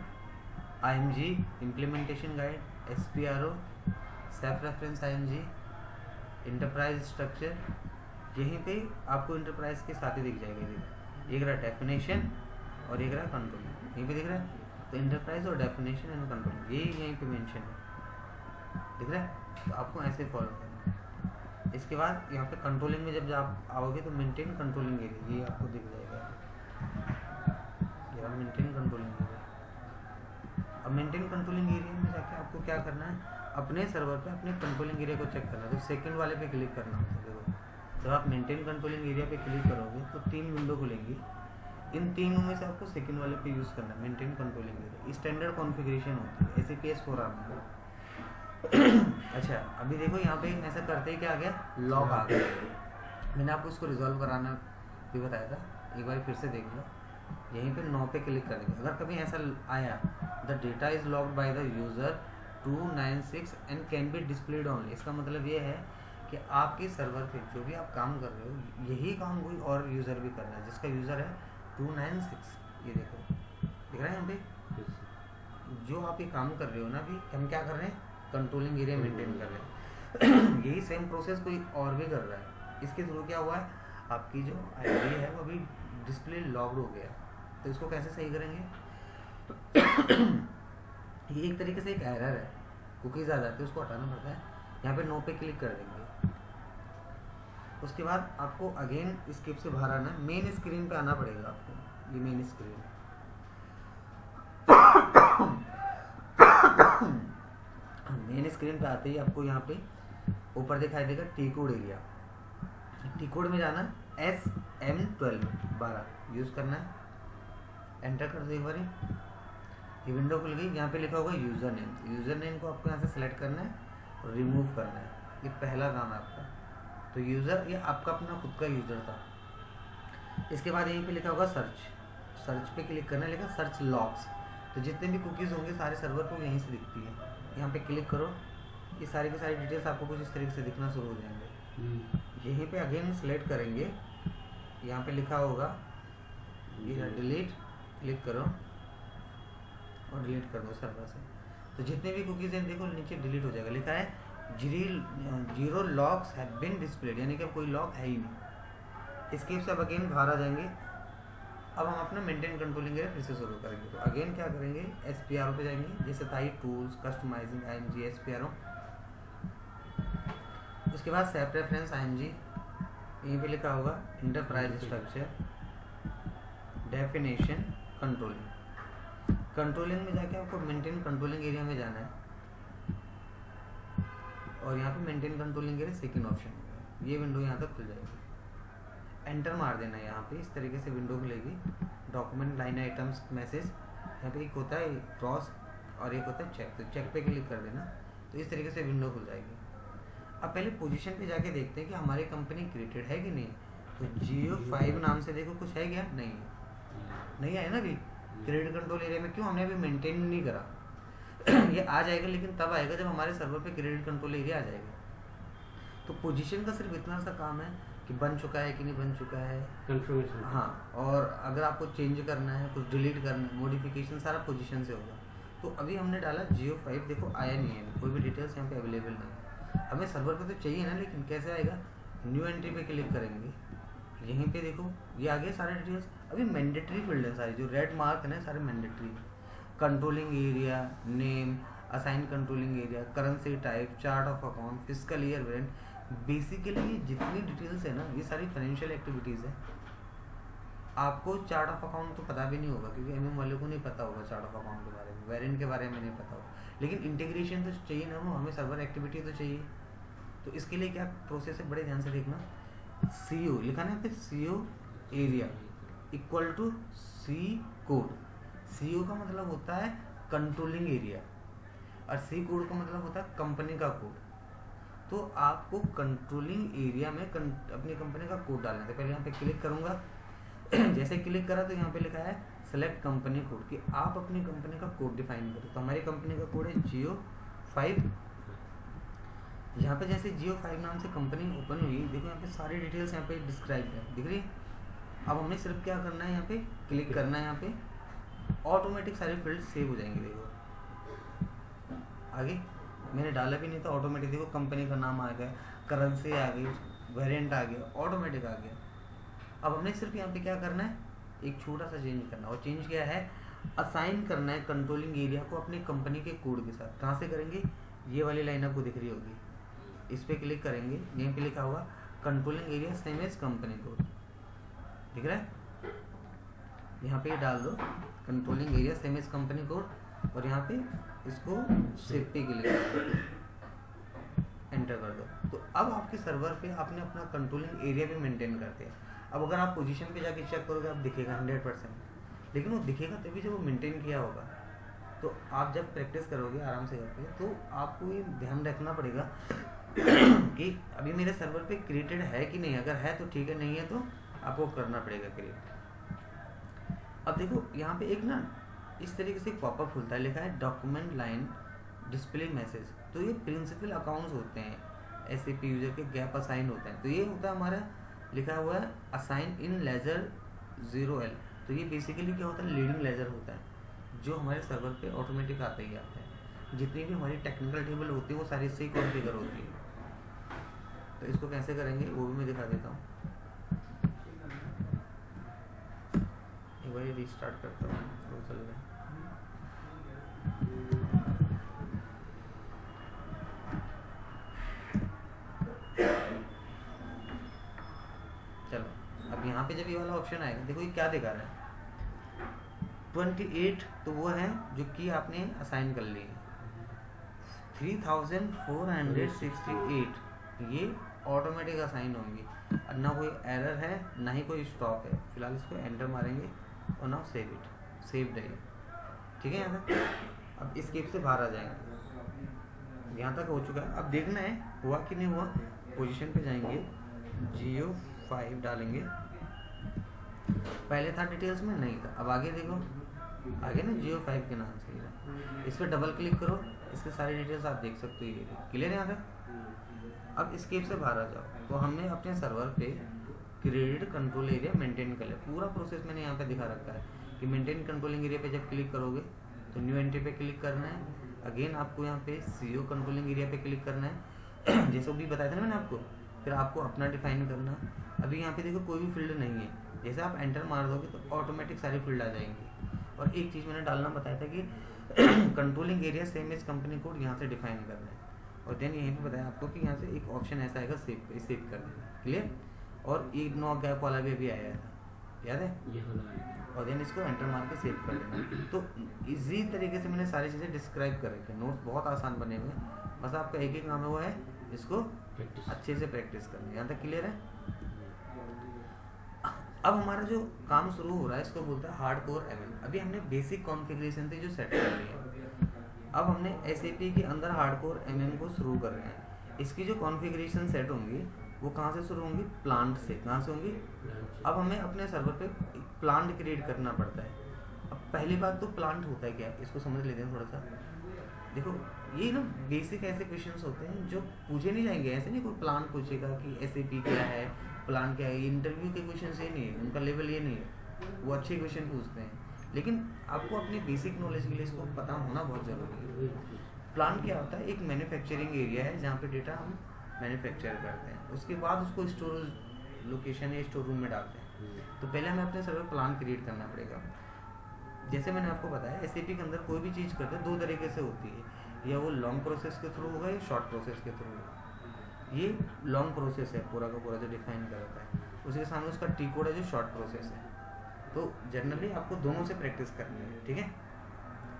[SPEAKER 1] IMG implementation guide, SPRO, self reference IMG, enterprise structure. यहीं पे आपको इंटरप्राइज के साथ ही दिख जाएगा, एक रहा डेफिनेशन और एक रहा कंट्रोल, यहीं पे दिख रहा है। तो इंटरप्राइज और डेफिनेशन एंड कंट्रोल ये यहीं पे मेंशन है, दिख रहा है। तो आपको ऐसे फॉलो करना है। इसके बाद यहाँ पे कंट्रोलिंग में जब आप आओगे तो मेंटेन कंट्रोलिंग एरिया ये आपको दिख जाएगा, ये मेंटेन कंट्रोलिंग एरिया। अब मेंटेन कंट्रोलिंग एरिया में जाके आपको क्या करना है, अपने सर्वर पे अपने कंट्रोलिंग एरिया को चेक करना है। तो सेकंड वाले पे क्लिक करना होता है। देखो जब आप मेंटेन कंट्रोलिंग एरिया पे क्लिक करोगे तो 3 विंडो खुलेंगी। इन तीनों में से आपको सेकंड वाले पे यूज़ करना है, maintain controlling area. Standard configuration होती है SAPS 4 में। अच्छा अभी देखो यहाँ पे ऐसा करते ही क्या आ गया, लॉग आ गया। मैंने आपको इसको रिजॉल्व कराना भी बताया था, एक बार फिर से देख लो। यहीं पे 9 पे क्लिक करेंगे। अगर कभी ऐसा आया the data is logged by the user 296 and can be displayed only, इसका मतलब ये है कि आपके सर्वर पे जो भी आप काम कर रहे हो यही काम कोई और यूज़र भी कर रहा है, जिसका यूज़र है 296। ये देखो दिख रहा है यहाँ पे, जो आप ये काम कर रहे हो ना, अभी हम क्या कर रहे हैं, कंट्रोलिंग एरिया मेंटेन कर रहे हैं। यही सेम प्रोसेस कोई और भी कर रहा है। इसके थ्रू क्या हुआ है, आपकी जो ID है वो अभी डिस्प्ले लॉग्ड हो गया। तो इसको कैसे सही करेंगे ये एक तरीके से एक एरर है, कुकीज़ आ जाती है, उसको हटाना पड़ता है। यहाँ पे 9 पे क्लिक कर देंगे। उसके बाद आपको अगेन स्किप से बाहर आना है, मेन स्क्रीन पे आना पड़ेगा आपको, ये मेन स्क्रीन। मेन स्क्रीन पे आते ही आपको यहाँ पे ऊपर दिखाई देगा T code area. T code में जाना है, SM12 यूज़ करना है, एंटर कर दो एक बार। ये विंडो खुल गई, यहाँ पे लिखा होगा यूज़र नेम। यूज़र नेम को आपको यहाँ से सेलेक्ट करना है और रिमूव करना है, ये पहला काम है आपका। तो यूज़र ये आपका अपना खुद का यूज़र था। इसके बाद यहीं पे लिखा होगा सर्च, सर्च पे क्लिक करना है, लिखा सर्च लॉग्स। तो जितने भी कुकीज़ होंगे सारे सर्वर को यहीं से दिखती है, यहाँ पे क्लिक करो, ये सारी की सारी डिटेल्स आपको कुछ इस तरीके से दिखना शुरू हो जाएंगे। यहीं पे अगेन सेलेक्ट करेंगे, यहाँ पे लिखा होगा ये डिलीट, क्लिक करो और डिलीट कर दो सर्वर से। तो जितने भी कुकीज़ हैं देखो नीचे डिलीट हो जाएगा, लिखा है 0 लॉग्स हैव बीन डिस्प्लेड, यानी कि कोई लॉग है ही नहीं। इसके से अब अगेन बाहर आ जाएंगे। अब हम अपना मेंटेन कंट्रोलिंग एरिया फिर से शुरू करेंगे। तो अगेन क्या करेंगे, SPRO पे जाएंगे, जैसे था टूल्स, कस्टमाइजिंग, IMG, SPRO। उसके बाद सेप रेफरेंस IMG, यहीं पे लिखा होगा enterprise structure, definition, controlling. Controlling में जाके आपको मेंटेन कंट्रोलिंग एरिया में जाना है और यहाँ पे maintain controlling area second option, ये विंडो यहाँ तक खुल जाएगी। एंटर मार देना है, यहाँ पे इस तरीके से विंडो खुलेगी। डॉक्यूमेंट, लाइन आइटम्स, मैसेज, यहाँ पे एक होता है क्रॉस और एक होता है चेक। तो चेक पे क्लिक कर देना, तो इस तरीके से विंडो खुल जाएगी। अब पहले पोजीशन पे जाके देखते हैं कि हमारी कंपनी क्रिएटेड है कि नहीं। तो Geo5 नाम से देखो कुछ है क्या, नहीं है, नहीं आया ना अभी क्रेडिट कंट्रोल एरिया में। क्यों, हमने अभी मेंटेन नहीं करा। ये आ जाएगा लेकिन तब आएगा जब हमारे सर्वर पे क्रेडिट कंट्रोल एरिया आ जाएगा। तो पोजीशन का सिर्फ इतना सा काम है कि बन चुका है कि नहीं बन चुका है,
[SPEAKER 2] कंफर्मेशन।
[SPEAKER 1] हाँ, और अगर आपको चेंज करना है, कुछ डिलीट करना है, मॉडिफिकेशन सारा पोजीशन से होगा। तो अभी हमने डाला Geo5, देखो आया नहीं है, कोई भी डिटेल्स यहाँ पे अवेलेबल नहीं है। हमें सर्वर पे तो चाहिए ना, लेकिन कैसे आएगा, न्यू एंट्री पे क्लिक करेंगे, यहीं पे देखो ये आ गए सारे डिटेल्स। अभी मैंडेटरी फील्ड है सारी, जो रेड मार्क है सारे mandatory. Controlling area, name, assign controlling area, currency type, chart of account, fiscal year variant. Basically ये जितनी डिटेल्स है ना, ये सारी फाइनेंशियल एक्टिविटीज़ है। आपको चार्ट ऑफ अकाउंट तो पता भी नहीं होगा, क्योंकि MM वाले को नहीं पता होगा चार्ट ऑफ अकाउंट के बारे में, वेरिएंट के बारे में नहीं पता होगा। लेकिन इंटीग्रेशन तो चाहिए ना, हमें सर्वर एक्टिविटी तो चाहिए। तो इसके लिए क्या प्रोसेस है, बड़े ध्यान से देखना। CO लिखा ना, फिर CO area equal to C code. CO का मतलब होता है कंट्रोलिंग एरिया और C कोड का मतलब होता है कंपनी का कोड। तो आपको कंट्रोलिंग एरिया में अपनी कंपनी का कोड डालना है। पहले यहाँ पे क्लिक करूंगा, जैसे क्लिक करा तो यहाँ पे लिखा है सेलेक्ट कंपनी कोड, कि आप अपनी कंपनी का कोड डिफाइन करो। तो हमारी कंपनी का कोड है Geo5। यहाँ पे जैसे Geo5 नाम से कंपनी ओपन हुई, देखो यहाँ पे सारी डिटेल्स यहाँ पे डिस्क्राइब है, दिख रही है। अब हमें सिर्फ क्या करना है, यहाँ पे क्लिक करना है, यहाँ पे ऑटोमेटिक सारे फील्ड सेव हो जाएंगे। देखो आगे मैंने डाला भी नहीं था, ऑटोमेटिक देखो कंपनी का नाम आ गया, करेंसी आ गई, वेरिएंट आ गया, ऑटोमेटिक आ गया। अब हमने सिर्फ यहाँ पे क्या करना है, एक छोटा सा चेंज करना है। और चेंज क्या है, असाइन करना है कंट्रोलिंग एरिया को अपनी कंपनी के कोड के साथ। कहाँ से करेंगे, ये वाली लाइन आपको दिख रही होगी, इस पर क्लिक करेंगे, यहीं पे लिखा हुआ controlling area same as company code, दिख रहा है। यहाँ पे डाल दो controlling area same as company code और यहाँ पे इसको सेव पे क्लिक कर दो, एंटर कर दो। तो अब आपके सर्वर पे आपने अपना कंट्रोलिंग एरिया भी मेंटेन करते हैं। अब अगर आप पोजीशन पे जाके चेक करोगे, आप दिखेगा 100%, लेकिन वो दिखेगा तभी जब वो मेंटेन किया होगा। तो आप जब प्रैक्टिस करोगे आराम से करके, तो आपको ये ध्यान रखना पड़ेगा कि अभी मेरे सर्वर पे क्रिएटेड है कि नहीं। अगर है तो ठीक है, नहीं है तो आपको करना पड़ेगा क्रिएट। अब देखो यहाँ पे एक ना इस तरीके से पॉपअप खुलता है, लिखा है डॉक्यूमेंट लाइन डिस्प्ले मैसेज। तो ये प्रिंसिपल अकाउंट्स होते हैं, SAP यूजर के गैप असाइन होते हैं। तो ये होता है हमारा, लिखा हुआ है असाइन इन लेजर 0L। तो ये बेसिकली क्या होता है, लीडिंग लेजर होता है, जो हमारे सर्वर पे ऑटोमेटिक आते ही आता है। जितनी भी हमारी टेक्निकल टेबल होती है वो सारी इससे ही कॉन्फ़िगर होती है। तो इसको कैसे करेंगे वो भी मैं दिखा देता हूँ। एक बार रीस्टार्ट करता हूँ, तो चल रहा है। ये वाला ऑप्शन आएगा, देखो ये क्या दिखा रहा है 28, तो वो है जो की आपने असाइन कर ली है। 3468 ये ऑटोमेटिक असाइन होंगी, और ना कोई एरर है ना ही कोई स्टॉप है। फिलहाल इसको एंटर मारेंगे और नाउ सेव इट, सेव्ड है, ठीक है। यहाँ तक अब एस्केप से बाहर आ जाएंगे, यहाँ तक हो चुका है। अब देखना है हुआ कि नहीं हुआ। पोजीशन पे जाएंगे, जियो 5 डालेंगे, पहले था डिटेल्स में नहीं था, अब आगे देखो आगे ना जियो 5 के नाम से ही है। इस पर डबल क्लिक करो, इसके सारी डिटेल्स आप देख सकते हो, ये क्लियर है यहाँ तक। अब एस्केप से बाहर आ जाओ, तो हमने अपने सर्वर पे क्रेडिट कंट्रोल एरिया मेंटेन कर लिया। पूरा प्रोसेस मैंने यहाँ पे दिखा रखा है कि मेंटेन कंट्रोलिंग एरिया पे जब क्लिक करोगे तो न्यू एंट्री पे क्लिक करना है। अगेन आपको यहाँ पे सीओ कंट्रोलिंग एरिया पे क्लिक करना है जैसे भी बताया था ना मैंने आपको। फिर आपको अपना डिफाइन करना। अभी यहाँ पे देखो कोई भी फील्ड नहीं है, जैसे आप एंटर मार दोगे तो ऑटोमेटिक सारी फील्ड आ जाएंगी। और एक चीज़ मैंने डालना बताया था कि controlling area same as company code यहाँ से डिफाइन करना है। और देन यहीं पे बताया आपको कि यहाँ से एक ऑप्शन ऐसा आएगा सेव कर देना, क्लियर। और एक नो गैप वाला भी अभी आया था, याद है। और देन इसको एंटर मार के सेव कर देना। तो इजी तरीके से मैंने सारी चीज़ें डिस्क्राइब कर रखी है, नोट्स बहुत आसान बने हुए हैं। बस आपका एक ही काम है, वो है इसको अच्छे से प्रैक्टिस करना। यहाँ तक क्लियर है। अब हमारा जो काम शुरू हो रहा है इसको बोलते हैं हार्डकोर एमएम। अभी हमने बेसिक कॉन्फ़िगरेशन थी जो सेट कर ली है। अब हमने एसएपी के अंदर हार्डकोर एमएम को शुरू कर रहे हैं। इसकी जो कॉन्फ़िगरेशन सेट होंगी वो कहाँ से शुरू होंगी, प्लांट से। कहाँ से होंगी, अब हमें अपने सर्वर पे प्लांट क्रिएट करना पड़ता है। अब पहली बात तो प्लांट होता है क्या, इसको समझ लेते हैं थोड़ा सा। देखो ये ना बेसिक ऐसे क्वेश्चंस होते हैं जो पूछे नहीं जाएंगे, ऐसे नहीं कोई प्लांट पूछेगा कि एसएपी क्या है, प्लान क्या है। इंटरव्यू के क्वेश्चन ये नहीं है, उनका लेवल ये नहीं है, वो अच्छे क्वेश्चन पूछते हैं। लेकिन आपको अपनी बेसिक नॉलेज के लिए इसको पता होना बहुत ज़रूरी है। प्लान क्या होता है, एक मैन्युफैक्चरिंग एरिया है जहाँ पे डेटा हम मैन्युफैक्चर करते हैं, उसके बाद उसको स्टोरेज लोकेशन या स्टोर रूम में डालते हैं। तो पहले हमें अपने सर्वर प्लान क्रिएट करना पड़ेगा। जैसे मैंने आपको बताया एसएपी के अंदर कोई भी चीज़ करते हैं दो तरीके से होती है, या वो लॉन्ग प्रोसेस के थ्रू होगा या शॉर्ट प्रोसेस के थ्रू होगा। ये लॉन्ग प्रोसेस है पूरा का पूरा जो डिफाइन करता है, उसके सामने उसका टी कोड है जो शॉर्ट प्रोसेस है। तो जनरली आपको दोनों से प्रैक्टिस करनी है, ठीक है।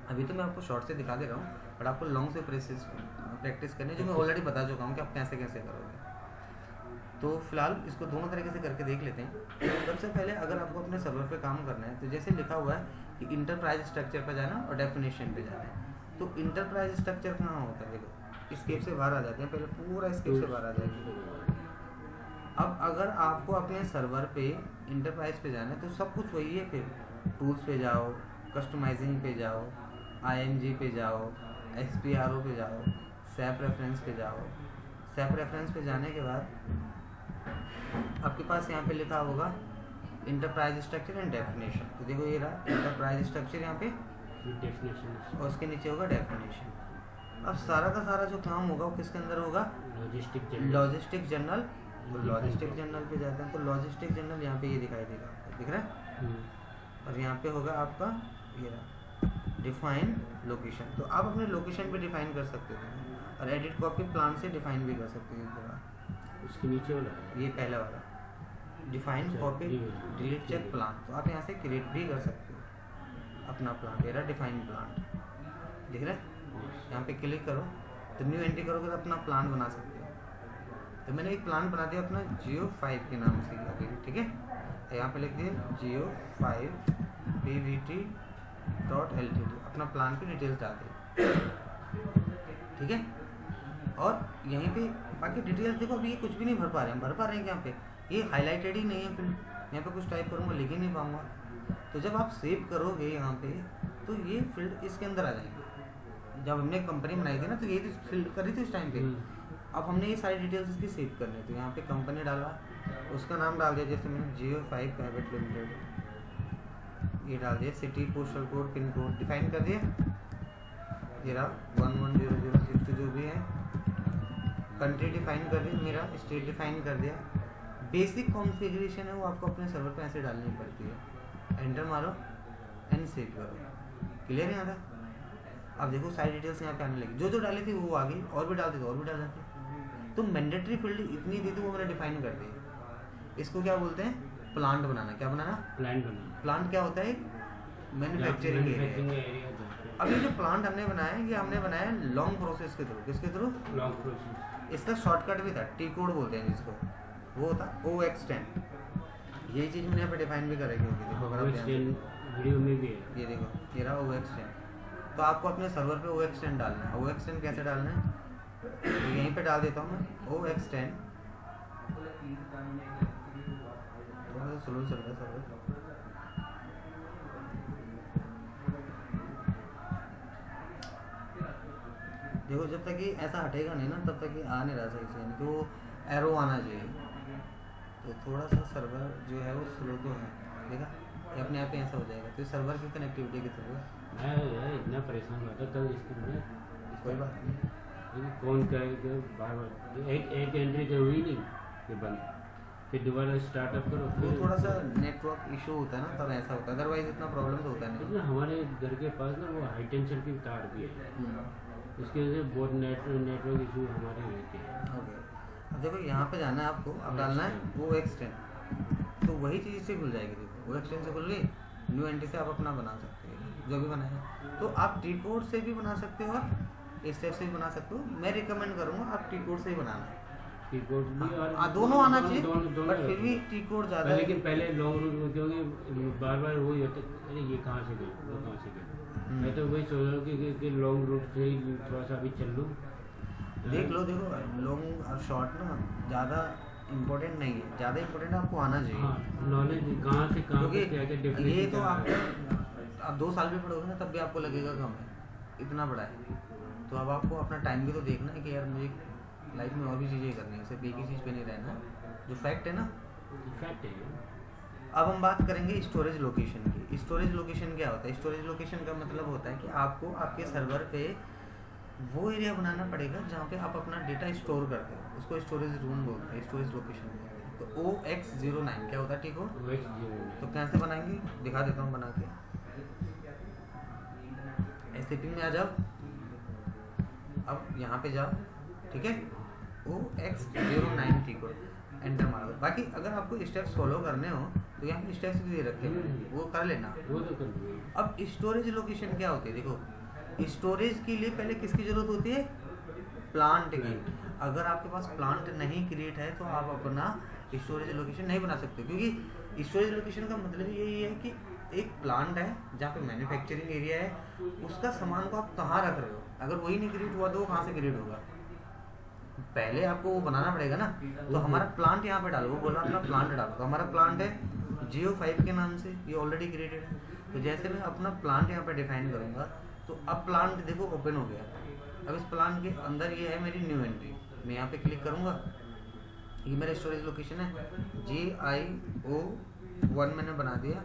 [SPEAKER 1] अभी तो मैं आपको शॉर्ट से दिखा दे रहा हूँ, बट आपको लॉन्ग से प्रैक्टिस करनी है, जो मैं ऑलरेडी बता चुका हूँ कि आप कैसे कैसे करोगे। तो फिलहाल इसको दोनों तरीके से करके देख लेते हैं। सबसे पहले अगर आपको अपने सर्वर पे काम करना है तो जैसे लिखा हुआ है कि इंटरप्राइज स्ट्रक्चर पे जाना और डेफिनेशन पे जाना है। तो इंटरप्राइज स्ट्रक्चर कहाँ होता है, देखो स्केप से बाहर आ जाते हैं, पहले पूरा स्केप से बाहर आ जाएंगे। अब अगर आपको अपने सर्वर पे इंटरप्राइज पे जाना है तो सब कुछ वही है। फिर टूल्स पे जाओ, कस्टमाइजिंग पे जाओ, IMG पे जाओ, XPRO पे जाओ, सैप रेफरेंस पे जाओ। सैप रेफरेंस पे जाने के बाद आपके पास यहाँ पे लिखा होगा इंटरप्राइज स्ट्रक्चर एंड डेफिनेशन। तो देखो ये रहा इंटरप्राइज स्ट्रक्चर यहाँ पे, और उसके नीचे होगा डेफिनेशन। अब सारा का सारा जो काम होगा वो किसके अंदर होगा, लॉजिस्टिक जर्नल। लॉजिस्टिक जर्नल पे जाते हैं तो लॉजिस्टिक जर्नल यहाँ पे ये दिखाई देगा, दिख रहा है। और यहाँ पे होगा आपका ये डिफाइन लोकेशन। तो आप अपने लोकेशन पे डिफाइन कर सकते हो, और एडिट कॉपी प्लान से डिफाइन भी कर सकते हो।
[SPEAKER 2] उसके नीचे वाला
[SPEAKER 1] ये पहला वाला define copy delete check plan, तो आप यहाँ से क्रिएट भी कर सकते हो अपना प्लान। मेरा डिफाइन प्लान दिख रहा है, यहाँ पे क्लिक करो तो न्यू एंट्री करोगे तो अपना प्लान बना सकते हो। तो मैंने एक प्लान बना दिया अपना जियो 5 के नाम से, ठीक है। यहाँ पे लिख दिए जियो 5 pvt.ltd, अपना प्लान की डिटेल्स डाल दी, ठीक है। और यहीं पे बाकी डिटेल्स देखो, अभी ये कुछ भी नहीं भर पा रहे हैं, यहाँ पे ये हाईलाइटेड ही नहीं है। फिर यहाँ पे कुछ टाइप करूँगा लिख ही नहीं पाऊँगा। तो जब आप सेव करोगे यहाँ पे तो ये फील्ड इसके अंदर आ जाएंगे। जब हमने कंपनी बनाई थी ना तो ये फील्ड करी थी उस टाइम पे। अब हमने ये सारी डिटेल्स इसकी सेव करनी है, तो यहाँ पे कंपनी डाला, उसका नाम डाल दिया, जैसे मैंने जियो 5 प्राइवेट लिमिटेड ये डाल दिया, city postal code pin code define कर दिया, ये रहा 110060 जो भी है, कंट्री डिफाइन कर दी, मेरा स्टेट डिफाइन कर दिया। बेसिक कॉन्फ़िगरेशन है वो आपको अपने सर्वर पे ऐसे डालनी पड़ती है। एंटर मारो एंड सेव करो, क्लियर है यहाँ तक। अब देखो सारी डिटेल्स यहाँ पे आने लगी, जो जो डाली थी वो आ गई, और भी डालती थी और भी डाल जाती। तो मैंडेटरी फील्ड इतनी थी तो वो मैंने डिफाइन कर दी। इसको क्या बोलते हैं, प्लांट बनाना। क्या बनाना?
[SPEAKER 2] प्लान बनाना।
[SPEAKER 1] प्लांट क्या होता है? Manufacturing area. अब ये जो प्लांट हमने बनाया है, ये हमने बनाया है लॉन्ग प्रोसेस के थ्रू। किसके थ्रू?
[SPEAKER 2] Long process.
[SPEAKER 1] इसका शॉर्टकट भी था, टी कोड बोलते हैं जिसको, वो होता OX10। यही चीज़ मैंने यहाँ पे डिफाइन भी करेगी होगी। देखो अगर आप
[SPEAKER 2] वीडियो में भी है,
[SPEAKER 1] ये देखो ये रहा OX10। तो आपको अपने सर्वर पे OX10 डालना है। OX10 कैसे डालना है? तो यहीं पे डाल देता हूँ मैं OX10। थोड़ा सा स्लो चल रहा है सर्वर। देखो जब तक ये ऐसा हटेगा नहीं ना, तब तक ये आ नहीं रहा सही से, यानी कि वो एरो आना चाहिए। तो थोड़ा सा सर्वर जो है वो स्लो तो है, देखा ये अपने आप ही ऐसा हो जाएगा। तो सर्वर की कनेक्टिविटी के थ्रू
[SPEAKER 2] मैं यार इतना परेशान हुआ था कल इसके लिए।
[SPEAKER 1] कोई बात नहीं।
[SPEAKER 2] कौन कहे बार बार एक एंट्री तो हुई नहीं कि बंद, फिर दोबारा स्टार्टअप करो।
[SPEAKER 1] वो थोड़ा सा नेटवर्क इशू होता है ना, तब ऐसा होता है, अदरवाइज इतना प्रॉब्लम तो होता नहीं।
[SPEAKER 2] हमारे घर के पास ना वो हाई टेंशन की तार भी है, उसकी वजह से बहुत नेटवर्क इशू हमारे रहते हैं।
[SPEAKER 1] ओके, अब देखो यहाँ पे जाना है आपको, अब डालना है OX10। तो वही चीज़ इससे खुल जाएगी। देखो OX10 से खुल गई, न्यू एंट्री से आप अपना बना सकते हो जो भी बनाया। तो आप टी कोड से भी बना सकते हो और स्टेप से भी बना सकते हो। मैं रिकमेंड करूँगा आप टी कोड से ही बनाना।
[SPEAKER 2] टी कोड भी और
[SPEAKER 1] दोनों आना चाहिए, बट फिर भी टी कोड
[SPEAKER 2] ज़्यादा।
[SPEAKER 1] ज़्यादा।
[SPEAKER 2] लेकिन पहले लॉन्ग रूट क्योंकि बार बार वही होता है, अरे ये कहाँ से गए, वो कहाँ से गए। मैं तो वही सोच रहा हूँ कि लॉन्ग रूट से ही थोड़ा सा अभी चल लूँ।
[SPEAKER 1] देख लो, देखो लॉन्ग और शॉर्ट ना ज़्यादा इम्पोर्टेंट नहीं है, ज़्यादा इम्पोर्टेंट आपको आना चाहिए।
[SPEAKER 2] नॉलेज कहाँ से कहाँ
[SPEAKER 1] क्योंकि
[SPEAKER 2] क्या क्या
[SPEAKER 1] ये तो आप 2 साल भी पढ़ोगे ना, तब भी आपको लगेगा कम है, इतना बड़ा है। तो अब आपको अपना टाइम भी तो देखना है कि यार मुझे लाइफ में और भी चीज़ें करनी है, सिर्फ एक ही चीज़ पे नहीं रहना। जो फैक्ट है ना,
[SPEAKER 2] फैक्ट है।
[SPEAKER 1] अब हम बात करेंगे स्टोरेज लोकेशन की। स्टोरेज लोकेशन क्या होता है? स्टोरेज लोकेशन का मतलब होता है कि आपको आपके सर्वर पे वो एरिया बनाना पड़ेगा जहाँ पे आप अपना डेटा स्टोर करते हो, उसको स्टोरेज रूम बोलते हैं, स्टोरेज लोकेशन बोलते हैं। तो OX09 क्या होता है? ठीक हो। तो कैसे बनाएंगे दिखा देता हूँ बना के। SCP में आ जाओ, अब यहाँ पे जाओ, ठीक है, OX09 ठीक हो, एंटर मार दो। बाकी अगर आपको स्टेप्स फॉलो करने हो तो यहाँ पे स्टेप्स भी दे रखे हैं, वो कर लेना।
[SPEAKER 2] वो तो कर लेंगे।
[SPEAKER 1] अब स्टोरेज लोकेशन क्या होती है? देखो स्टोरेज के लिए पहले किसकी जरूरत होती है? प्लांट की। अगर आपके पास प्लांट नहीं क्रिएट है तो आप अपना स्टोरेज लोकेशन नहीं बना सकते, क्योंकि स्टोरेज लोकेशन का मतलब यही है कि एक प्लांट है जहाँ पे मैन्युफैक्चरिंग एरिया है, उसका सामान को आप कहाँ रख रहे हो। अगर वही नहीं क्रिएट हुआ तो वो कहाँ से क्रिएट होगा? पहले आपको वो बनाना पड़ेगा ना। तो हमारा प्लांट यहाँ पे डालो, वो बोला अपना प्लांट डालो। तो हमारा प्लांट है Geo5 के नाम से, ये ऑलरेडी क्रिएटेड है। तो जैसे मैं अपना प्लांट यहाँ पे डिफाइन करूँगा, तो अब प्लांट देखो ओपन हो गया। अब इस प्लांट के अंदर ये है मेरी न्यू एंट्री, मैं यहाँ पे क्लिक करूँगा, ये मेरा स्टोरेज लोकेशन है। JIO1 मैंने बना दिया,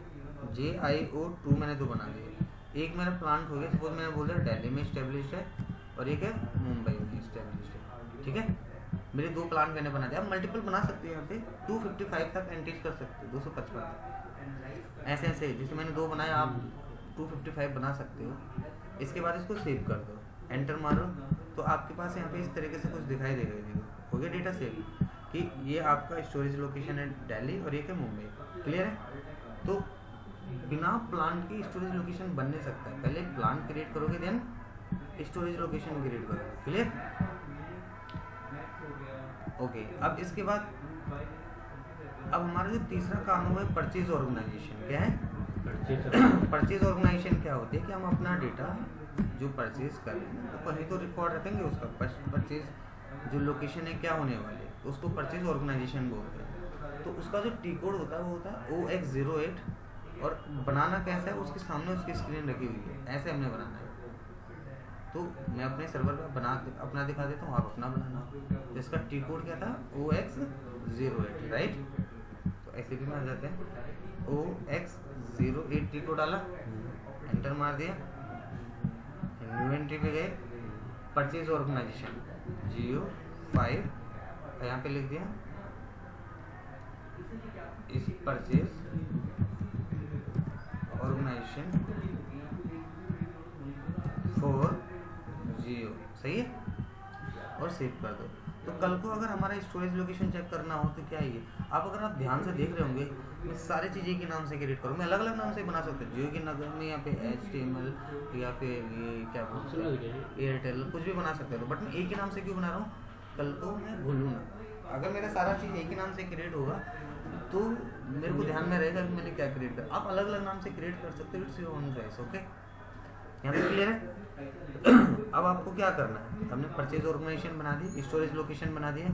[SPEAKER 1] JIO2 मैंने 2 बना दिए। एक मेरा प्लांट हो गया, सपोज मैंने बोल दिया दिल्ली में इस्टेब्लिश्ड है और एक है मुंबई में इस्टेब्लिश्ड है, ठीक है। मेरे 2 प्लांट मैंने बना दिया। आप मल्टीपल बना सकते हैं, यहाँ पे 255 तक एंट्रीज कर सकते हो, 255 तक ऐसे ऐसे। जैसे मैंने 2 बनाया, आप 255 बना सकते हो। इसके बाद इसको सेव कर दो, एंटर मारो, तो आपके पास यहाँ पे इस तरीके से कुछ दिखाई देगा। देखो हो गया डेटा सेव, कि ये आपका स्टोरेज लोकेशन है दिल्ली और एक है मुंबई। क्लियर है? तो बिना प्लांट की स्टोरेज लोकेशन बन नहीं सकता है। पहले प्लांट क्रिएट करोगे, देन स्टोरेज लोकेशन क्रिएट करोगे। क्लियर? ओके, अब इसके बाद अब हमारा जो तीसरा काम हुआ है परचेज ऑर्गेनाइजेशन। क्या है परचेज ऑर्गेनाइजेशन? क्या होती है कि हम अपना डेटा जो परचेज करें तो कहीं तो रिकॉर्ड रखेंगे उसका। परचेज जो लोकेशन है क्या होने वाले, तो उसको परचेज ऑर्गेनाइजेशन बोलते हैं। तो उसका जो टी कोड होता है वो होता है OX08। और बनाना कैसा है, उसके सामने उसकी स्क्रीन रखी हुई है, ऐसे हमने बनाना है। तो मैं अपने सर्वर पर बना अपना दिखा देता हूँ, आप अपना बनाना। तो इसका टी कोड क्या था? OX08, right. तो SCP में आ जाते हैं, OX08 टी कोड डाला, एंटर मार दिया, न्यू एंट्री पे गए, परचेज ऑर्गेनाइजेशन Geo5, यहाँ पे लिख दिया इस परचेज ऑर्गेनाइजेशन फॉर Geo, सही है, और सेव कर दो। तो कल को अगर हमारा स्टोरेज लोकेशन चेक करना हो तो क्या है, आप अगर आप ध्यान से देख रहे होंगे मैं सारी चीज़ एक ही नाम से क्रिएट करूँ, मैं अलग अलग नाम से बना सकता हूँ, जियो के नाम में यहाँ पे HTML या फिर ये क्या बोलते हैं एयरटेल कुछ भी बना सकते हो, बट मैं एक ही नाम से क्यों बना रहा हूँ, कल को मैं भूलूँ ना। अगर मेरा सारा चीज़ एक ही नाम से क्रिएट होगा तो मेरे को ध्यान में रहेगा कि मैंने क्या क्रिएट कर। आप अलग अलग नाम से क्रिएट कर सकते हो, it's your own choice. Okay, यहाँ पे क्लियर है। अब आपको क्या करना है, हमने परचेज ऑर्गेनाइजेशन बना दी, स्टोरेज लोकेशन बना दिया।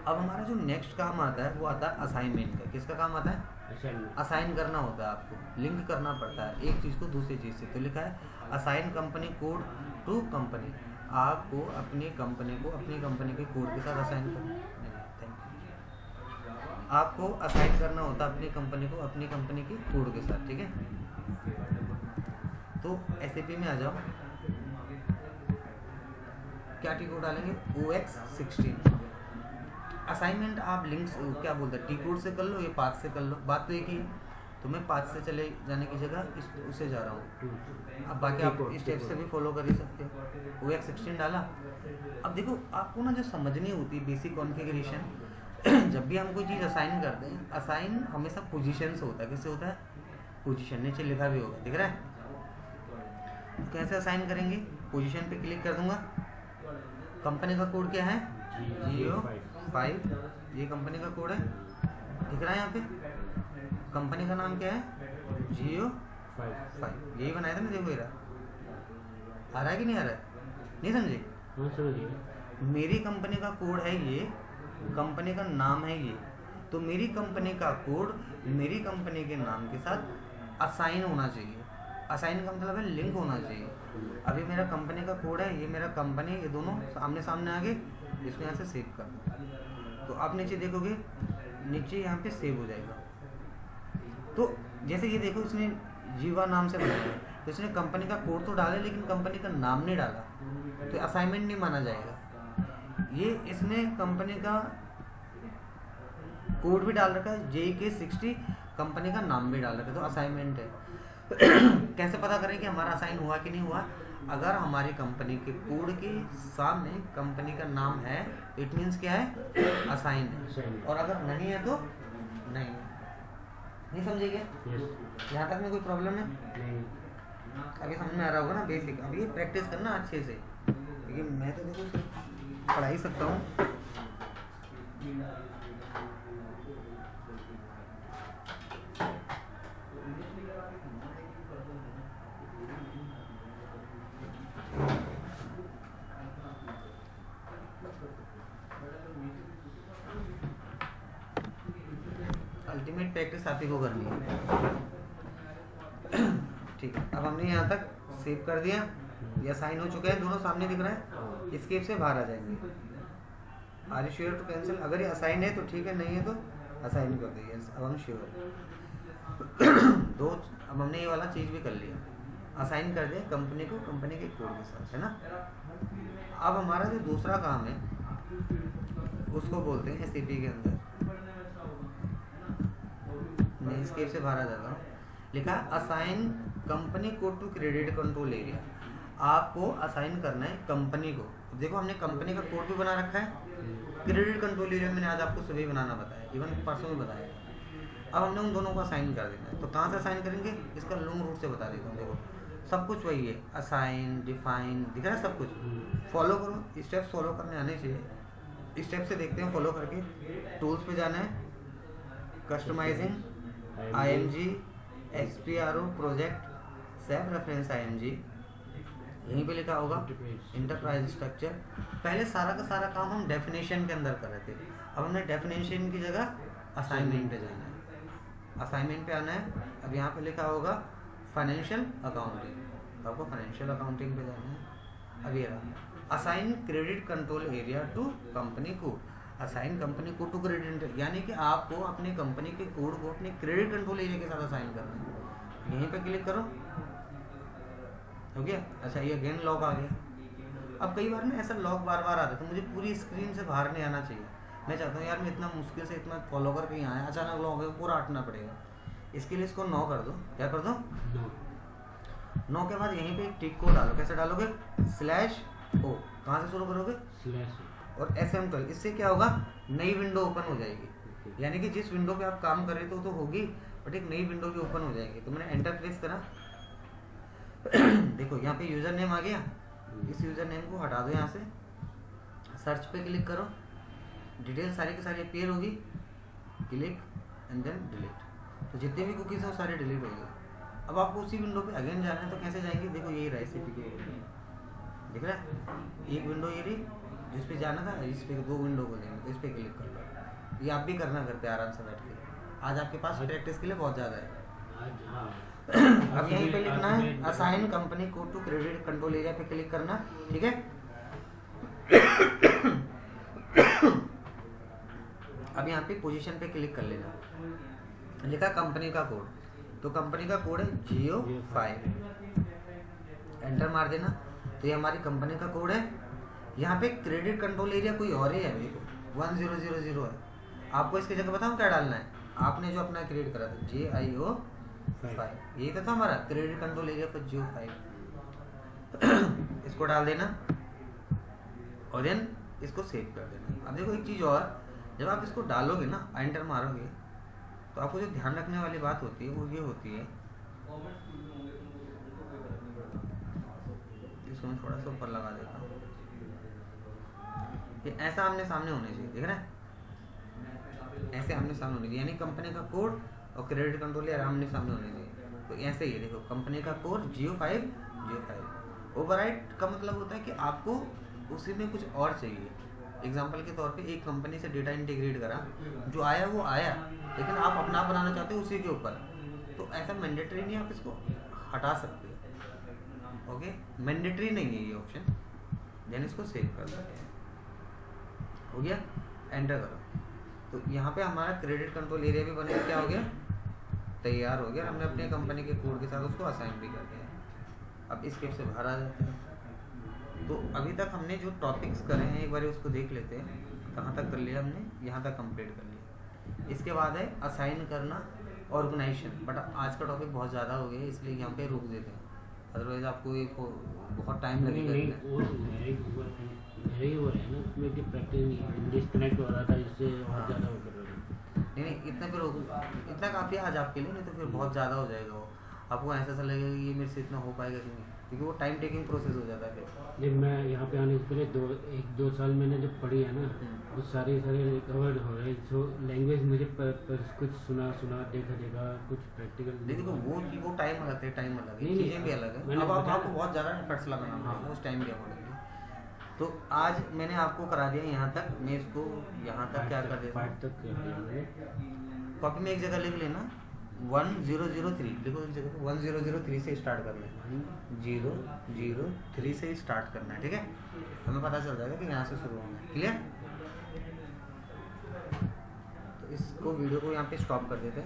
[SPEAKER 1] अब हमारा जो नेक्स्ट काम आता है वो आता है असाइनमेंट का। किसका काम आता है, असाइन करना होता है, आपको लिंक करना पड़ता है एक चीज़ को दूसरी चीज़ से। तो लिखा है assign company code to company, आपको अपनी कंपनी को अपनी कंपनी के कोड के साथ असाइन करना है। आपको असाइन करना होता है अपनी कंपनी को अपनी कंपनी के कोड के साथ, ठीक है। तो SAP में आ जाओ, क्या टी कोड डालेंगे, OX16। असाइनमेंट आप लिंक्स क्या बोलते हैं टी कोड से कर लो या पाथ से कर लो, बात तो एक ही है। तो मैं पाथ से चले जाने की जगह उससे जा रहा हूँ। अब बाकी आप स्टेप से भी फॉलो कर ही सकते हो। OX16 डाला। अब देखो आपको ना जो समझनी होती है बेसिक कॉन्फ़िगरेशन, जब भी हम कोई चीज़ असाइन करते हैं, असाइन हमेशा पोजीशन से होता है। किससे होता है, पोजीशन, नीचे लिखा भी होगा, दिख रहा है। तो कैसे असाइन करेंगे, पोजीशन पे क्लिक कर दूंगा, कंपनी का कोड क्या है, 05, ये कंपनी का कोड है, दिख रहा है यहाँ पे। कंपनी का नाम क्या है, 05, यही बनाया था ना, देखो ये आ रहा है कि नहीं आ रहा है, नहीं समझे। मेरी कंपनी का कोड है ये, कंपनी का नाम है ये, तो मेरी कंपनी का कोड मेरी कंपनी के नाम के साथ असाइन होना चाहिए। असाइन का मतलब है लिंक होना चाहिए। अभी मेरा कंपनी का कोड है, ये मेरा कंपनी, ये दोनों आमने सामने आ गए, इसको यहाँ से सेव कर दो। तो आप नीचे देखोगे, नीचे यहाँ पे सेव हो जाएगा। तो जैसे ये देखो, इसने जीवा नाम से बनाया है, तो इसने कंपनी का कोड तो डाला लेकिन कंपनी का नाम नहीं डाला, तो असाइनमेंट नहीं माना जाएगा। ये इसने कंपनी का कोड भी डाल रखा है, JK60, कंपनी का नाम भी डाल रखा है, तो असाइनमेंट है। कैसे पता करें कि हमारा असाइन हुआ कि नहीं हुआ, अगर हमारी कंपनी के कोड के सामने कंपनी का नाम है, इट मीन्स क्या है, असाइन है। और अगर नहीं है तो नहीं समझे क्या, यहाँ तक में कोई प्रॉब्लम है नहीं। अभी समझ में आ रहा होगा ना बेसिक। अभी ये प्रैक्टिस करना अच्छे से, क्योंकि मैं तो देखो पढ़ा ही सकता हूँ। अल्टीमेट प्रैक्टिस आप ही को करनी है, ठीक है। अब हमने यहाँ तक सेव कर दिया, ये साइन हो चुका है, दोनों सामने दिख रहा है। escape से बाहर आ जाएंगे। Are you sure to cancel, अगर ये असाइन है तो ठीक है, नहीं है तो असाइन कर दिए। अब हम श्योर दो, अब हमने ये वाला चीज़ भी कर लिया, असाइन कर दिया कंपनी को कंपनी के कोड के साथ, है ना। अब हमारा जो दूसरा काम है उसको बोलते हैं SAP के अंदर, मैं escape से बाहर आ जाता हूँ। लिखा assign company code to credit control area. आपको असाइन करना है कंपनी को। देखो हमने कंपनी का कोड भी बना रखा है, क्रेडिट कंट्रोल एरिया मैंने आज आपको सुबह बनाना बताया, इवन परसों में बताया। अब हमने उन दोनों को असाइन कर देना है। तो कहाँ से असाइन करेंगे, इसका लॉन्ग रूट से बता देता हूँ। देखो सब कुछ वही है, असाइन, डिफाइन, दिख रहा है सब कुछ। फॉलो करो, स्टेप्स फॉलो करने आने चाहिए। स्टेप से देखते हैं फॉलो करके। टूल्स पे जाना है, customising, IMG, XPRO project, self reference IMG, यहीं पे लिखा होगा इंटरप्राइज स्ट्रक्चर। पहले सारा का सारा काम हम डेफिनेशन के अंदर कर रहे थे, अब हमने डेफिनेशन की जगह असाइनमेंट पे जाना है। असाइनमेंट पे आना है, अब यहाँ पे लिखा होगा फाइनेंशियल अकाउंटिंग, आपको फाइनेंशियल अकाउंटिंग पे जाना है। अब ये रहा assign credit control area to company code. Assign company code to credit, यानी कि आपको अपनी कंपनी के कोड को अपने क्रेडिट कंट्रोल एरिया के साथ असाइन करना है। यहीं पे क्लिक करो, हो गया। अच्छा ये अगेन लॉग आ गया। अब कई बार ना ऐसा लॉग बार बार आता है, तो मुझे पूरी स्क्रीन से बाहर नहीं आना चाहिए। मैं चाहता हूँ यार मैं इतना मुश्किल से इतना फॉलो करके यहाँ आया, अचानक लॉग है पूरा हटना पड़ेगा। इसके लिए इसको 9 कर दो। क्या कर दो, 9 के बाद यहीं पे एक टिक को डालो। कैसे डालोगे, /O। कहाँ से शुरू करोगे, और SM12। इससे क्या होगा, नई विंडो ओपन हो जाएगी, यानी कि जिस विंडो पे आप काम कर रहे थे तो होगी, बट एक नई विंडो भी ओपन हो जाएगी। तो मैंने एंटर प्रेस करा, देखो यहाँ पे यूज़र नेम आ गया, इस यूज़र नेम को हटा दो यहाँ से, सर्च पे क्लिक करो, डिटेल सारी की सारी अपीयर होगी, क्लिक एंड देन डिलीट। तो जितने भी कुकीज़ हैं वो सारे डिलीट हो गए। अब आपको उसी विंडो पे अगेन जाना है, तो कैसे जाएंगे, देखो यही रहा CPK दिख रहा है, एक विंडो ये रही जिस पे जाना था, इस पे 2 विंडो को लेंगे, तो इस पे क्लिक कर लो। ये आप भी करना घर पे आराम से बैठ के, आज आपके पास प्रैक्टिस के लिए बहुत ज़्यादा है। अब यहीं पे लिखना है assign company code to credit control area पे क्लिक करना, ठीक है। अब यहाँ पे पोजीशन पे क्लिक कर लेना, लिखा कंपनी का कोड, तो कंपनी का कोड है Geo5, एंटर मार देना। तो ये हमारी कंपनी का कोड है। यहाँ पे क्रेडिट कंट्रोल एरिया कोई और ही है, देखो 1000 है। आपको इसकी जगह बताऊँ क्या डालना है, आपने जो अपना क्रिएट करा था GIO5, यही तो था हमारा credit control area for Geo5, इसको डाल देना और देन इसको सेव कर देना। अब देखो एक चीज़ और, जब आप इसको डालोगे ना, एंटर मारोगे, तो आपको जो ध्यान रखने वाली बात होती है वो ये होती है, इसको मैं थोड़ा सा ऊपर लगा देता हूँ, ये ऐसा आमने सामने होने चाहिए, देख रहे हैं, ऐसे आमने सामने होने चाहिए, यानी कंपनी का कोड और क्रेडिट कंट्रोल एरिया आमने सामने होने चाहिए। तो ऐसे ही देखो, कंपनी का कोड Geo5। ओवरराइट का मतलब होता है कि आपको उसी में कुछ और चाहिए। एग्जाम्पल के तौर पे एक कंपनी से डेटा इंटीग्रेट करा, जो आया वो आया, लेकिन आप अपना बनाना चाहते हो उसी के ऊपर, तो ऐसा मैंडेटरी नहीं, आप इसको हटा सकते हो। ओके, मैंडेटरी नहीं है ये ऑप्शन, देन इसको सेव कर सकते हैं। हो गया, एंटर करो। तो यहाँ पे हमारा क्रेडिट कंट्रोल एरिया भी बने, क्या हो गया, तैयार हो गया। हमने अपने कंपनी के कोड के साथ उसको असाइन भी कर दिया। अब इस केस से बाहर आ जाते हैं। तो अभी तक हमने जो टॉपिक्स करे हैं एक बार उसको देख लेते हैं, कहाँ तक कर लिया हमने, यहाँ तक कंप्लीट कर लिया। इसके बाद है असाइन करना, ऑर्गेनाइजेशन, बट आज का टॉपिक बहुत ज़्यादा हो गया है, इसलिए यहाँ पे रोक देते हैं, अदरवाइज आपको ये बहुत टाइम लगेगा।
[SPEAKER 2] उसमें कि प्रैक्टिस डिस्कनेक्ट हो रहा था, इससे और ज़्यादा हो रहा है।
[SPEAKER 1] नहीं, इतना फिर इतना काफ़ी है आज आपके लिए, नहीं तो फिर बहुत ज़्यादा हो जाएगा वो, आपको ऐसा लगेगा कि ये मेरे से इतना हो पाएगा कि नहीं, क्योंकि वो टाइम टेकिंग प्रोसेस हो जाता है फिर।
[SPEAKER 2] जब मैं यहाँ पे आने से पहले 1-2 साल मैंने जब पढ़ी है ना, वो सारे रिकवर्ड हो रहे, जो लैंग्वेज मुझे कुछ सुना देखा कुछ प्रैक्टिकल।
[SPEAKER 1] देखो वो टाइम अलग है, चीज़ें भी अलग है। अब आपको बहुत ज़्यादा एफर्ट्स लगाना पड़ेगा उस टाइम के अकॉर्डिंग। तो आज मैंने आपको करा दिया यहाँ तक, मैं इसको यहाँ तक क्या कर देता हूँ, कॉपी में एक जगह लिख लेना 1003, देखो एक जगह 1003 से स्टार्ट करना है, 1003 से स्टार्ट करना है, ठीक है। हमें पता चल जाएगा कि यहाँ से शुरू होना है, क्लियर। तो इसको वीडियो को यहाँ पे स्टॉप कर देते हैं।